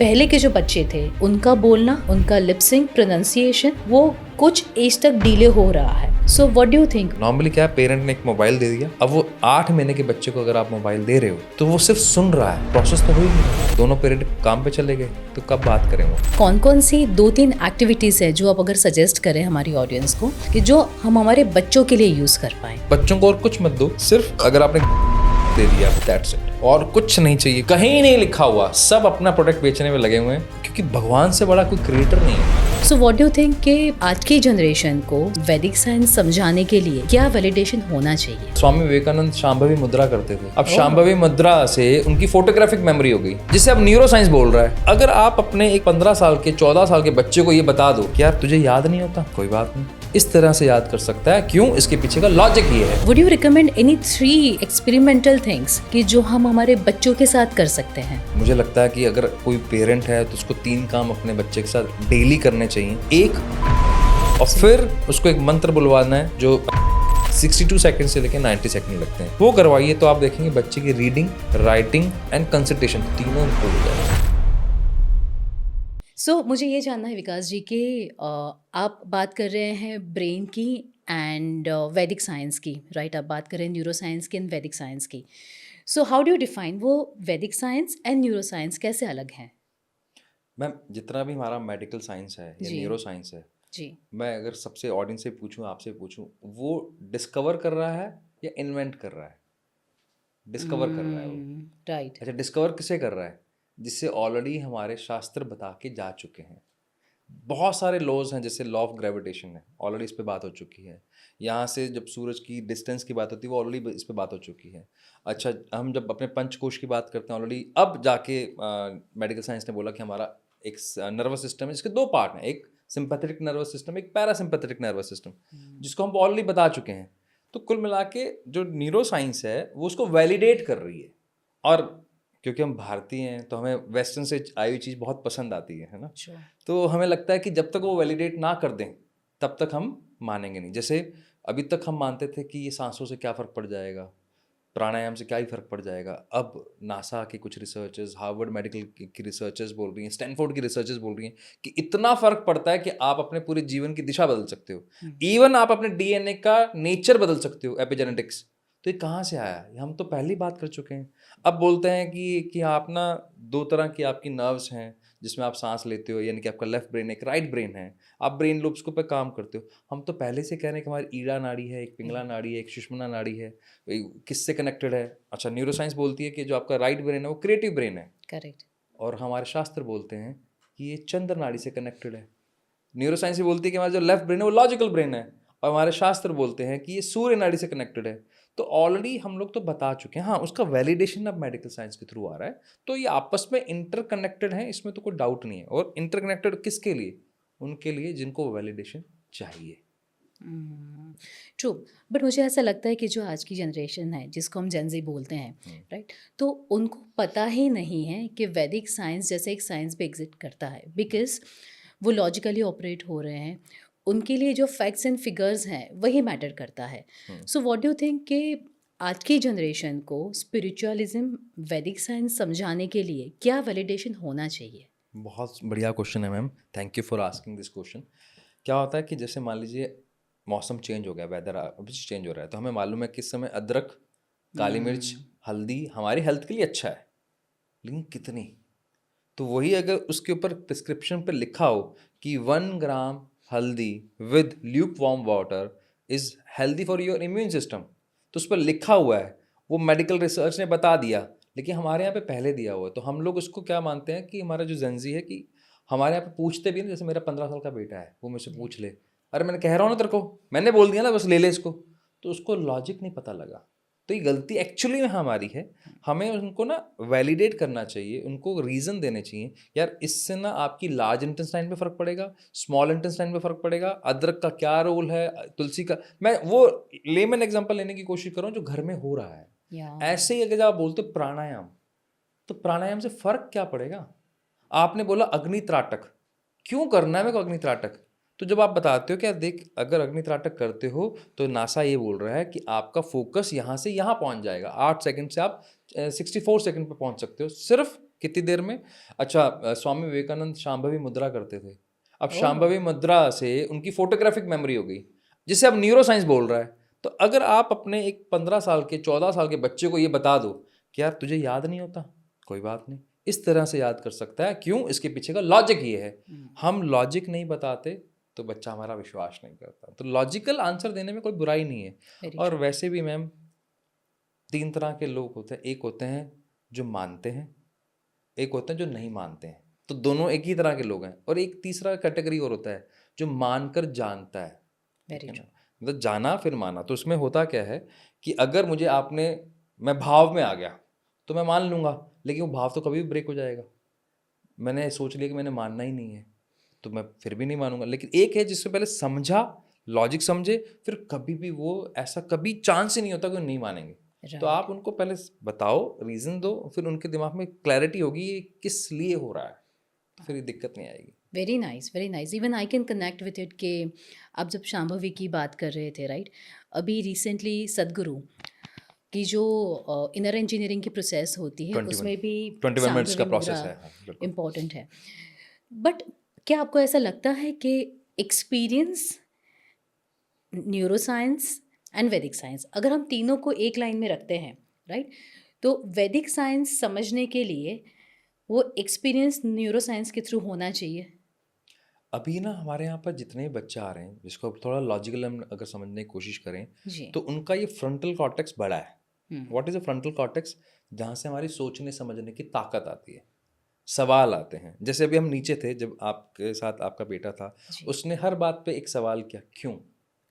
पहले के जो बच्चे थे उनका बोलना, उनका लिपसिंग, प्रोनाउंसिएशन वो कुछ एज तक डिले हो रहा है। So what do you think? Normally क्या है, पेरेंट ने एक मोबाइल दे दिया, अब वो 8 महीने के बच्चे को अगर आप मोबाइल दे रहे हो तो वो सिर्फ सुन रहा है, प्रोसेस तो हो ही नहीं रहा। दोनों पेरेंट काम पे चले गए तो कब बात करें वो? कौन कौन सी 2-3 एक्टिविटीज है जो आप अगर सजेस्ट करें हमारी ऑडियंस को कि जो हम हमारे बच्चों के लिए यूज कर पाए? बच्चों को और कुछ मत दो, सिर्फ अगर आपने दे दिया दैट्स इट, और कुछ नहीं चाहिए। कहीं नहीं लिखा हुआ, सब अपना प्रोडक्ट बेचने में लगे हुए हैं क्योंकि भगवान से बड़ा कोई क्रिएटर नहीं है। So what do you think कि आज की जनरेशन को वैदिक साइंस समझाने के लिए क्या वैलिडेशन होना चाहिए? स्वामी विवेकानंद शांभवी मुद्रा करते थे, अब शांभवी मुद्रा से उनकी फोटोग्राफिक मेमोरी हो गई, जिसे अब न्यूरो साइंस बोल रहा है। अगर आप अपने एक 15 साल के 14 साल के बच्चे को ये बता दो कि यार तुझे याद नहीं होता, कोई बात नहीं, इस तरह से याद कर सकता है। क्यों? इसके पीछे का लॉजिक ये है। Would you recommend any 3 experimental things कि जो हम हमारे बच्चों के साथ कर सकते हैं? मुझे लगता है कि अगर कोई पेरेंट है तो उसको 3 काम अपने बच्चे के साथ डेली करने चाहिए। एक, और फिर उसको एक मंत्र बुलवाना है जो 62 सेकंड से लेकर 90 सेकंड लगते हैं, वो करवाइए तो आप देखेंगे बच्चे की रीडिंग, राइटिंग एंड कंसंट्रेशन तीनों इम्प्रूव हो जाएगा। सो मुझे ये जानना है विकास जी कि आप बात कर रहे हैं ब्रेन की एंड वैदिक साइंस की, राइट? आप बात कर रहे हैं न्यूरो साइंस की एंड वैदिक साइंस की। So how do you define वो वैदिक साइंस एंड न्यूरो साइंस कैसे अलग हैं? मैम, जितना भी हमारा मेडिकल साइंस है या जी न्यूरो साइंस है, जी। मैं अगर सबसे ऑडियंस से पूछूं, आपसे पूछूं, वो डिस्कवर कर रहा है या इन्वेंट कर रहा है? डिस्कवर कर रहा है वो। राइट। अच्छा, डिस्कवर किसे कर रहा है? जिससे ऑलरेडी हमारे शास्त्र बता के जा चुके हैं। बहुत सारे लॉज हैं, जैसे लॉ ऑफ ग्रेविटेशन है, ऑलरेडी इस पे बात हो चुकी है। यहाँ से जब सूरज की डिस्टेंस की बात होती है वो ऑलरेडी इस पे बात हो चुकी है। अच्छा, हम जब अपने पंचकोश की बात करते हैं, ऑलरेडी अब जाके मेडिकल साइंस ने बोला कि हमारा एक नर्वस सिस्टम है जिसके 2 पार्ट हैं, एक सिंपैथेटिक नर्वस सिस्टम, एक पैरासिम्पैथेटिक नर्वस सिस्टम, जिसको हम ऑलरेडी बता चुके हैं। तो कुल मिला के जो न्यूरो साइंस है वो उसको वैलिडेट कर रही है। और क्योंकि हम भारतीय हैं तो हमें वेस्टर्न से आई हुई चीज़ बहुत पसंद आती है ना। Sure. तो हमें लगता है कि जब तक वो वैलिडेट ना कर दें तब तक हम मानेंगे नहीं। जैसे अभी तक हम मानते थे कि ये सांसों से क्या फ़र्क पड़ जाएगा, प्राणायाम से क्या ही फ़र्क पड़ जाएगा। अब नासा के कुछ रिसर्चर्स, हार्वर्ड मेडिकल की रिसर्चर्स बोल रही हैं, स्टैनफोर्ड की रिसर्चर्स बोल रही हैं कि इतना फ़र्क पड़ता है कि आप अपने पूरे जीवन की दिशा बदल सकते हो। इवन आप अपने डीएनए का नेचर बदल सकते हो, एपिजेनेटिक्स। तो ये कहाँ से आया? ये हम तो पहले ही बात कर चुके हैं। अब बोलते हैं कि आप ना 2 तरह की आपकी नर्व्स हैं जिसमें आप सांस लेते हो, यानी कि आपका लेफ्ट ब्रेन, एक राइट ब्रेन है। आप ब्रेन लूप्स को पे काम करते हो। हम तो पहले से कह रहे हैं कि हमारी ईड़ा नाड़ी है, एक पिंगला नाड़ी है, एक सुषुम्ना नाड़ी है, किससे कनेक्टेड है? अच्छा, न्यूरो साइंस बोलती है कि जो आपका राइट ब्रेन है वो क्रिएटिव ब्रेन है, करेक्ट। और हमारे शास्त्र बोलते हैं कि ये चंद्र नाड़ी से कनेक्टेड है। न्यूरो साइंस भी बोलती है कि हमारा जो लेफ्ट ब्रेन है वो लॉजिकल ब्रेन है, और हमारे शास्त्र बोलते हैं कि ये सूर्य नाड़ी से कनेक्टेड है। तो ऑलरेडी हम लोग तो बता चुके हैं। हाँ, उसका वैलिडेशन अब मेडिकल साइंस के थ्रू आ रहा है। तो ये आपस में इंटरकनेक्टेड है, इसमें तो कोई डाउट नहीं है। और इंटरकनेक्टेड किसके लिए? उनके लिए जिनको वैलिडेशन चाहिए। ट्रू। बट मुझे ऐसा लगता है कि जो आज की जनरेशन है जिसको हम जेन ज़ी बोलते हैं, राइट? तो उनको पता ही नहीं है कि वैदिक साइंस जैसे एक साइंस भी एग्जिस्ट करता है, बिकॉज वो लॉजिकली ऑपरेट हो रहे हैं। उनके लिए जो फैक्ट्स एंड फिगर्स हैं वही मैटर करता है। So what do you think कि आज की जनरेशन को स्पिरिचुअलिज्म, वैदिक साइंस समझाने के लिए क्या वैलिडेशन होना चाहिए? बहुत बढ़िया क्वेश्चन है ma'am, thank you for asking this question. क्या होता है कि जैसे मान लीजिए मौसम चेंज हो गया, वेदर अभी चेंज हो रहा है, तो हमें मालूम है कि इस समय अदरक, काली मिर्च, हल्दी हमारी हेल्थ के लिए अच्छा है, लेकिन कितनी? तो वही अगर उसके ऊपर प्रिस्क्रिप्शन पे लिखा हो कि 1 ग्राम हल्दी with Luke warm water is healthy for your immune system, तो उस पर लिखा हुआ है, वो मेडिकल रिसर्च ने बता दिया, लेकिन हमारे यहाँ पे पहले दिया हुआ है। तो हम लोग उसको क्या मानते हैं कि हमारा जो जेंजी है, कि हमारे यहाँ पे पूछते भी नहीं। जैसे मेरा 15 साल का बेटा है, वो मुझसे पूछ ले, अरे मैंने कह रहा हूँ ना तेरे को, मैंने बोल दिया ना, बस ले ले इसको। तो उसको लॉजिक नहीं पता लगा। तो ये गलती एक्चुअली में हमारी है। हमें उनको ना वैलिडेट करना चाहिए, उनको रीज़न देने चाहिए। यार इससे ना आपकी लार्ज इंटेस्टाइन पे फ़र्क पड़ेगा, स्मॉल इंटेस्टाइन पे फ़र्क पड़ेगा, अदरक का क्या रोल है, तुलसी का। मैं वो लेमन एग्जांपल लेने की कोशिश कर रहा हूँ जो घर में हो रहा है। ऐसे ही अगर आप बोलते हो प्राणायाम, तो प्राणायाम से फ़र्क क्या पड़ेगा? आपने बोला अग्नि त्राटक, क्यों करना है मेरे को अग्नि त्राटक? तो जब आप बताते हो कि देख, अगर अग्नि त्राटक करते हो तो नासा ये बोल रहा है कि आपका फोकस यहाँ से यहाँ पहुँच जाएगा, 8 सेकंड से आप 64 सेकंड पे पहुँच सकते हो, सिर्फ कितनी देर में? अच्छा, स्वामी विवेकानंद शांभवी मुद्रा करते थे। अब ओह! शांभवी मुद्रा से उनकी फोटोग्राफिक मेमोरी हो गई, जिसे अब न्यूरो साइंस बोल रहा है। तो अगर आप अपने एक 15 साल के 14 साल के बच्चे को ये बता दो कि यार तुझे याद नहीं होता, कोई बात नहीं, इस तरह से याद कर सकता है। क्यों? इसके पीछे का लॉजिक ये है। हम लॉजिक नहीं बताते तो बच्चा हमारा विश्वास नहीं करता। तो लॉजिकल आंसर देने में कोई बुराई नहीं है। वेरी और ट्रू। वैसे भी मैम 3 तरह के लोग होते हैं। एक होते हैं जो मानते हैं, एक होते हैं जो नहीं मानते हैं। तो दोनों एक ही तरह के लोग हैं। और एक तीसरा कैटेगरी और होता है जो मानकर जानता है, ठीक वेरी है ट्रू। ना? मतलब जाना फिर माना। तो उसमें होता क्या है कि अगर मुझे आपने, मैं भाव में आ गया तो मैं मान लूंगा, लेकिन वो भाव तो कभी भी ब्रेक हो जाएगा। मैंने सोच लिया कि मैंने मानना ही नहीं है, तो मैं फिर भी नहीं मानूंगा। लेकिन एक है जिससे पहले समझा, लॉजिक समझे, फिर कभी भी वो ऐसा कभी चांस ही नहीं होता कि वो नहीं मानेंगे। तो राइट। आप उनको पहले बताओ, रीज़न दो, फिर उनके दिमाग में क्लैरिटी होगी ये किस लिए हो रहा है, फिर ये दिक्कत नहीं आएगी। Very nice, very nice. Even I can connect with it कि आप जब शांभवी की बात कर रहे थे, राइट? अभी रिसेंटली सद्गुरु की जो इनर इंजीनियरिंग की प्रोसेस होती है 21 उसमें भी 21 मिनट्स का शांभवी मुद्रा प्रोसेस है। हाँ, बिल्कुल। इम्पॉर्टेंट है। बट क्या आपको ऐसा लगता है कि एक्सपीरियंस, न्यूरोसाइंस एंड वैदिक साइंस, अगर हम तीनों को एक लाइन में रखते हैं, राइट, तो वैदिक साइंस समझने के लिए वो एक्सपीरियंस न्यूरोसाइंस के थ्रू होना चाहिए? अभी ना हमारे यहाँ पर जितने भी बच्चे आ रहे हैं, जिसको अब थोड़ा लॉजिकल हम अगर समझने की कोशिश करें, जी। तो उनका ये फ्रंटल कॉर्टेक्स बड़ा है। Hmm. What is a frontal cortex? जहाँ से हमारी सोचने समझने की ताकत आती है, सवाल आते हैं। जैसे अभी हम नीचे थे, जब आपके साथ आपका बेटा था, जी। उसने हर बात पे एक सवाल किया, क्यों?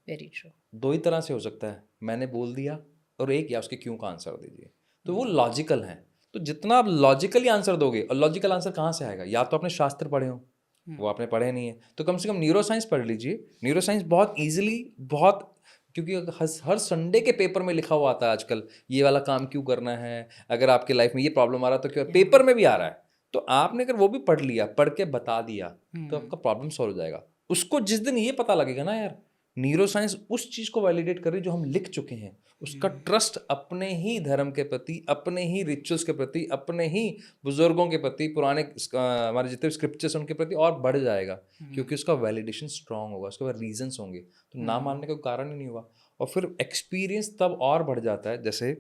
Very true. दो ही तरह से हो सकता है, मैंने बोल दिया, और एक या उसके क्यों का आंसर दीजिए। तो वो लॉजिकल हैं। तो जितना आप लॉजिकली आंसर दोगे, और लॉजिकल आंसर कहाँ से आएगा? या तो आपने शास्त्र पढ़े हो, वो आपने पढ़े नहीं है, तो कम से कम न्यूरो साइंस पढ़ लीजिए। न्यूरो साइंस बहुत ईजिली, बहुत, क्योंकि हर संडे के पेपर में लिखा हुआ आता है आजकल, ये वाला काम क्यों करना है, अगर आपके लाइफ में ये प्रॉब्लम आ रहा है तो क्यों, पेपर में भी आ रहा है। तो आपने अगर वो भी पढ़ लिया, पढ़ के बता दिया, तो आपका प्रॉब्लम सॉल्व हो जाएगा। उसको जिस दिन ये पता लगेगा ना यार, न्यूरो साइंस उस चीज़ को वैलिडेट कर रही है जो हम लिख चुके हैं, उसका ट्रस्ट अपने ही धर्म के प्रति, अपने ही रिचुअल्स के प्रति, अपने ही बुजुर्गों के प्रति, पुराने हमारे जितने स्क्रिप्चर्स उनके प्रति और बढ़ जाएगा, क्योंकि उसका वैलिडेशन स्ट्रांग होगा, उसके बाद रीजंस होंगे, तो ना मानने का कोई कारण ही नहीं हुआ। और फिर एक्सपीरियंस तब और बढ़ जाता है। जैसे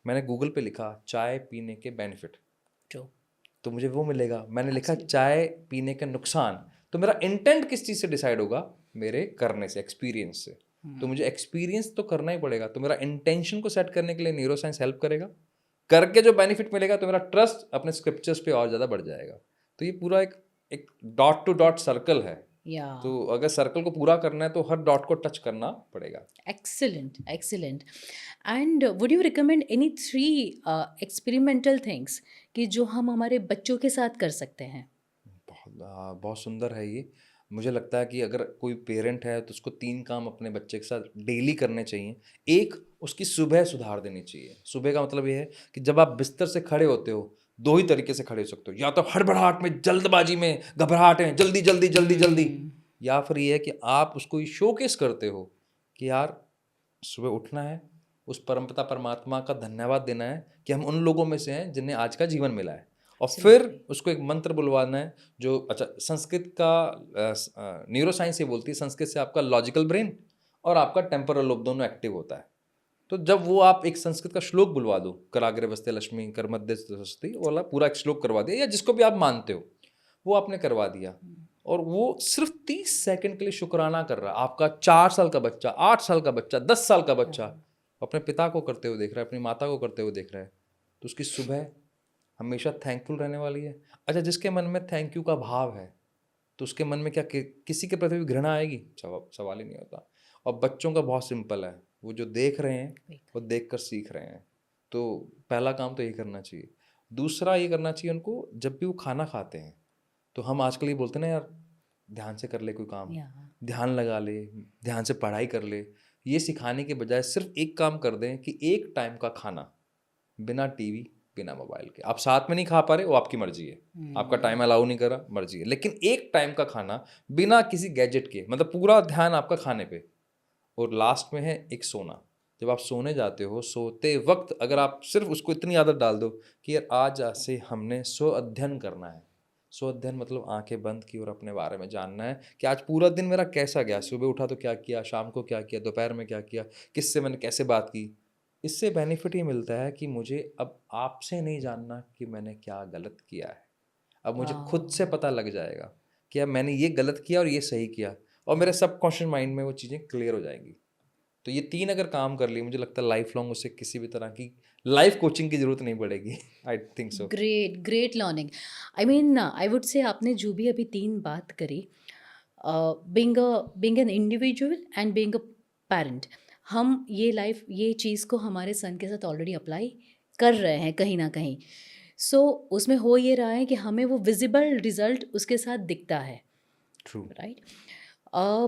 मैंने गूगल पे लिखा चाय पीने के बेनिफिट, ट्रू। तो मुझे वो मिलेगा। मैंने लिखा चाय पीने का नुकसान, तो मेरा इंटेंट किस चीज़ से डिसाइड होगा? मेरे करने से, एक्सपीरियंस से। तो मुझे एक्सपीरियंस तो करना ही पड़ेगा। तो मेरा इंटेंशन को सेट करने के लिए न्यूरो साइंस हेल्प करेगा। करके जो बेनिफिट मिलेगा, तो मेरा ट्रस्ट अपने स्क्रिप्चर्स पे और ज़्यादा बढ़ जाएगा। तो ये पूरा एक एक डॉट टू डॉट सर्कल है। या। तो अगर सर्कल को पूरा करना है तो हर डॉट को टच करना पड़ेगा। Excellent, excellent. And would you recommend any three experimental things कि जो हम हमारे बच्चों के साथ कर सकते हैं? बहुत सुंदर है ये। मुझे लगता है कि अगर कोई पेरेंट है तो उसको 3 काम अपने बच्चे के साथ डेली करने चाहिए। एक, उसकी सुबह सुधार देनी चाहिए। सुबह का मतलब ये है कि जब आप बिस्तर से खड़े होते हो, 2 ही तरीके से खड़े हो सकते हो। या तो हड़बड़ाहट में, जल्दबाजी में, घबराहट में, जल्दी, जल्दी, जल्दी, जल्दी। या फिर ये है कि आप उसको ये शोकेस करते हो कि यार सुबह उठना है, उस परमपिता परमात्मा का धन्यवाद देना है कि हम उन लोगों में से हैं जिन्हें आज का जीवन मिला है। और फिर उसको एक मंत्र बुलवाना है जो, अच्छा, संस्कृत का न्यूरो साइंस ये बोलती है, संस्कृत से आपका लॉजिकल ब्रेन और आपका टेम्पोरल लोब दोनों एक्टिव होता है। तो जब वो आप एक संस्कृत का श्लोक बुलवा दो, कराग्रे वस्ते लक्ष्मी कर मध्य सरस्वती वाला पूरा एक श्लोक करवा दिया, या जिसको भी आप मानते हो वो आपने करवा दिया, और वो सिर्फ 30 सेकंड के लिए शुक्राना कर रहा है। आपका 4 साल का बच्चा, 8 साल का बच्चा, 10 साल का बच्चा अपने पिता को करते हुए देख रहा है, अपनी माता को करते हुए देख रहा है, तो उसकी सुबह हमेशा थैंकफुल रहने वाली है। अच्छा, जिसके मन में थैंक यू का भाव है, तो उसके मन में क्या किसी के प्रति भी घृणा आएगी? सवाल ही नहीं होता। और बच्चों का बहुत सिंपल है, वो जो देख रहे हैं वो देख कर सीख रहे हैं। तो पहला काम तो ये करना चाहिए। दूसरा ये करना चाहिए उनको, जब भी वो खाना खाते हैं, तो हम आजकल ये बोलते हैं ना यार, ध्यान से कर ले कोई काम, ध्यान लगा ले, ध्यान से पढ़ाई कर ले। ये सिखाने के बजाय सिर्फ एक काम कर दें कि एक टाइम का खाना, बिना टीवी, बिना मोबाइल के। आप साथ में नहीं खा पा रहे, वो आपकी मर्जी है, आपका टाइम अलाउ नहीं कर रहा, मर्जी है, लेकिन एक टाइम का खाना बिना किसी गैजेट के, मतलब पूरा ध्यान आपका खाने पे। और लास्ट में है एक सोना। जब आप सोने जाते हो, सोते वक्त अगर आप सिर्फ उसको इतनी आदत डाल दो कि यार आज से हमने स्व अध्ययन करना है। स्व अध्ययन मतलब आंखें बंद की और अपने बारे में जानना है कि आज पूरा दिन मेरा कैसा गया, सुबह उठा तो क्या किया, शाम को क्या किया, दोपहर में क्या किया, किससे मैंने कैसे बात की। इससे बेनिफिट ये मिलता है कि मुझे अब आपसे नहीं जानना कि मैंने क्या गलत किया है। अब मुझे खुद से वाओ! पता लग जाएगा कि अब मैंने ये गलत किया और ये सही किया, और मेरे सबकॉन्शियस माइंड में वो चीज़ें क्लियर हो जाएंगी। तो ये 3 अगर काम कर लिए, मुझे लगता है लाइफ लॉन्ग उससे किसी भी तरह की लाइफ कोचिंग की ज़रूरत नहीं पड़ेगी। I think so. Great, great learning. I mean I would say आपने जो भी अभी 3 बात करी, being an individual and being a parent, हम ये चीज़ को हमारे सन के साथ ऑलरेडी अप्लाई कर रहे हैं कहीं न कहीं। सो उसमें हो ये रहा है कि हमें वो विज़िबल रिज़ल्ट उसके साथ दिखता है, ट्रू। राइट? अ,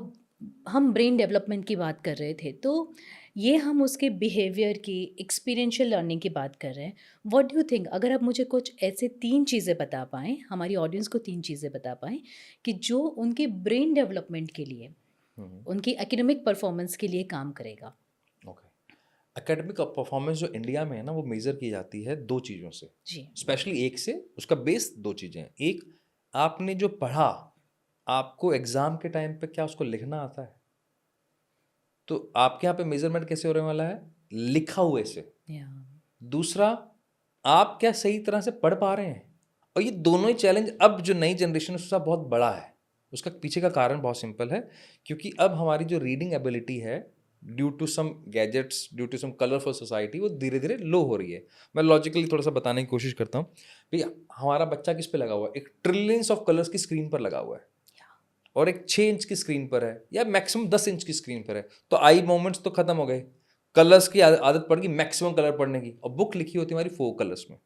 हम ब्रेन डेवलपमेंट की बात कर रहे थे, तो ये हम उसके बिहेवियर की, एक्सपीरियंशियल लर्निंग की बात कर रहे हैं। व्हाट डू यू थिंक, अगर आप मुझे कुछ ऐसे 3 चीज़ें बता पाएँ, हमारी ऑडियंस को 3 चीज़ें बता पाएँ कि जो उनके ब्रेन डेवलपमेंट के लिए, हुँ, उनकी एकेडमिक परफॉर्मेंस के लिए काम करेगा? ओके। एकेडमिक परफॉर्मेंस जो इंडिया में है ना, वो मेज़र की जाती है 2 चीज़ों से। जी। स्पेशली एक से, उसका बेस 2 चीज़ें हैं। एक, आपने जो पढ़ा, आपको एग्ज़ाम के टाइम पे क्या उसको लिखना आता है? तो आपके यहाँ पे मेज़रमेंट कैसे होने वाला है? लिखा हुए से। या दूसरा, आप क्या सही तरह से पढ़ पा रहे हैं? और ये दोनों ही चैलेंज अब जो नई जनरेशन है उसके साथ बहुत बड़ा है। उसका पीछे का कारण बहुत सिंपल है, क्योंकि अब हमारी जो रीडिंग एबिलिटी है, due to some gadgets, due to some colourful society, वो धीरे-धीरे लो हो रही है। मैं लॉजिकली थोड़ा-सा बताने की कोशिश करता हूँ। भई हमारा बच्चा किस पे लगा हुआ है? एक ट्रिलियंस ऑफ कलर्स की स्क्रीन पर लगा हुआ है। और एक 6 इंच की स्क्रीन पर है या मैक्सिमम 10 इंच की स्क्रीन पर है, तो आई मोमेंट्स तो खत्म हो गए। कलर्स की आदत पड़ गई मैक्सिमम कलर पढ़ने की, और बुक लिखी होती है हमारी 4 कलर्स में।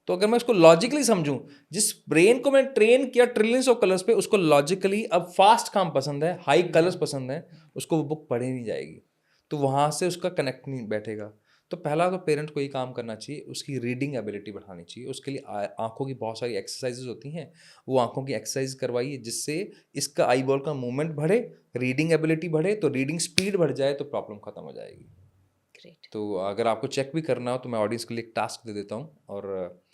तो अगर मैं उसको लॉजिकली समझूं, जिस ब्रेन को मैंने ट्रेन किया ट्रिलियंस ऑफ कलर्स पे, उसको लॉजिकली अब फास्ट काम पसंद है, हाई कलर्स पसंद है, उसको वो बुक पढ़े नहीं जाएगी। तो वहां से उसका कनेक्ट नहीं बैठेगा। तो पहला तो पेरेंट को ये काम करना चाहिए, उसकी रीडिंग एबिलिटी बढ़ानी चाहिए। उसके लिए आंखों की बहुत सारी एक्सरसाइजेज होती हैं, वो आंखों की एक्सरसाइज करवाइए, जिससे इसका आई बॉल का मूवमेंट बढ़े, रीडिंग एबिलिटी बढ़े, तो रीडिंग स्पीड बढ़ जाए तो प्रॉब्लम खत्म हो जाएगी। ग्रेट। तो अगर आपको चेक भी करना हो तो मैं ऑडियंस के लिए एक टास्क दे देता हूँ, और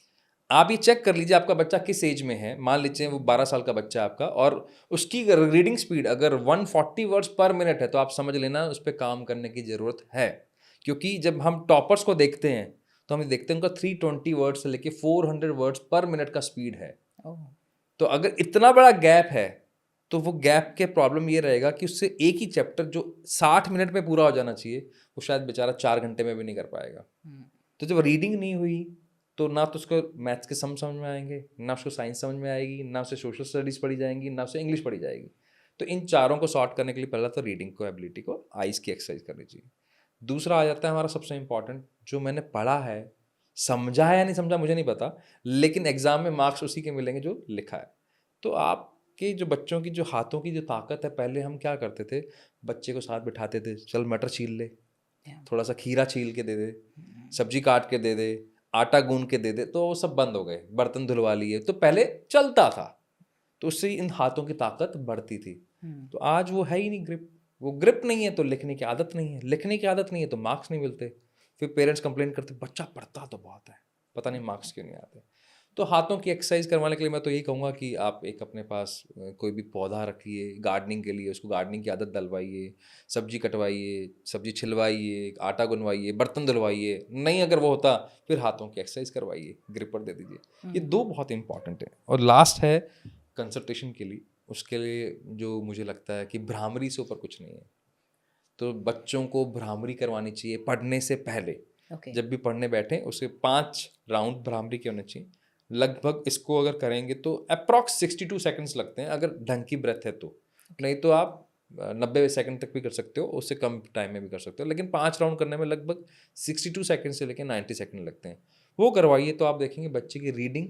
आप ये चेक कर लीजिए आपका बच्चा किस एज में है। मान लीजिए वो 12 साल का बच्चा है आपका, और उसकी रीडिंग स्पीड अगर 140 वर्ड्स पर मिनट है, तो आप समझ लेना उस पर काम करने की ज़रूरत है। क्योंकि जब हम टॉपर्स को देखते हैं, तो हम देखते हैं उनका 320 वर्ड्स से लेके 400 वर्ड्स पर मिनट का स्पीड है। ओह! तो अगर इतना बड़ा गैप है, तो वो गैप के प्रॉब्लम ये रहेगा कि उससे एक ही चैप्टर जो 60 मिनट में पूरा हो जाना चाहिए, वो शायद बेचारा 4 घंटे में भी नहीं कर पाएगा। हुँ, तो जब रीडिंग नहीं हुई, तो ना तो उसको मैथ्स के सम समझ में आएंगे, ना उसको साइंस समझ में आएगी, ना उसे सोशल स्टडीज़ पढ़ी जाएंगी, ना उसे इंग्लिश पढ़ी जाएगी। तो इन चारों को सॉर्ट करने के लिए पहला तो रीडिंग को, एबिलिटी को, आइज़ की एक्सरसाइज करनी चाहिए। दूसरा आ जाता है हमारा सबसे इंपॉर्टेंट, जो मैंने पढ़ा है, समझा है या नहीं समझा मुझे नहीं पता, लेकिन एग्जाम में मार्क्स उसी के मिलेंगे जो लिखा है। तो आपके जो बच्चों की जो हाथों की जो ताकत है, पहले हम क्या करते थे, बच्चे को साथ बिठाते थे, चल मटर छील ले, या थोड़ा सा खीरा छील के दे दे, हुँ, सब्जी काट के दे दे, आटा गूंद के दे दे, तो वो सब बंद हो गए। बर्तन धुलवा लिए, तो पहले चलता था, तो उससे इन हाथों की ताकत बढ़ती थी। हुँ, तो आज वो है ही नहीं ग्रिप। वो ग्रिप नहीं है तो लिखने की आदत नहीं है, लिखने की आदत नहीं है तो मार्क्स नहीं मिलते। फिर पेरेंट्स कंप्लेन करते, बच्चा पढ़ता तो बहुत है, पता नहीं मार्क्स क्यों नहीं आते। तो हाथों की एक्सरसाइज करवाने के लिए मैं तो यही कहूँगा कि आप एक अपने पास कोई भी पौधा रखिए गार्डनिंग के लिए, उसको गार्डनिंग की आदत डलवाइए, सब्जी कटवाइए, सब्जी छिलवाइए, आटा गुनवाइए, बर्तन धुलवाइए। नहीं अगर वो होता, फिर हाथों की एक्सरसाइज करवाइए, ग्रिपर दे दीजिए। ये हुँ, 2 बहुत इंपॉर्टेंट है। और लास्ट है कंसंट्रेशन के लिए। उसके लिए जो मुझे लगता है कि भ्रामरी से ऊपर कुछ नहीं है। तो बच्चों को भ्रामरी करवानी चाहिए पढ़ने से पहले। ओके, जब भी पढ़ने बैठें, उसके 5 राउंड भ्रामरी के होने चाहिए। लगभग इसको अगर करेंगे तो अप्रॉक्स 62 सेकंड्स लगते हैं, अगर ढंग की ब्रेथ है तो। नहीं तो आप 90 सेकंड तक भी कर सकते हो, उससे कम टाइम में भी कर सकते हो। लेकिन 5 राउंड करने में लगभग 62 सेकंड से लेकर 90 सेकंड लगते हैं। वो करवाइए तो आप देखेंगे बच्चे की रीडिंग,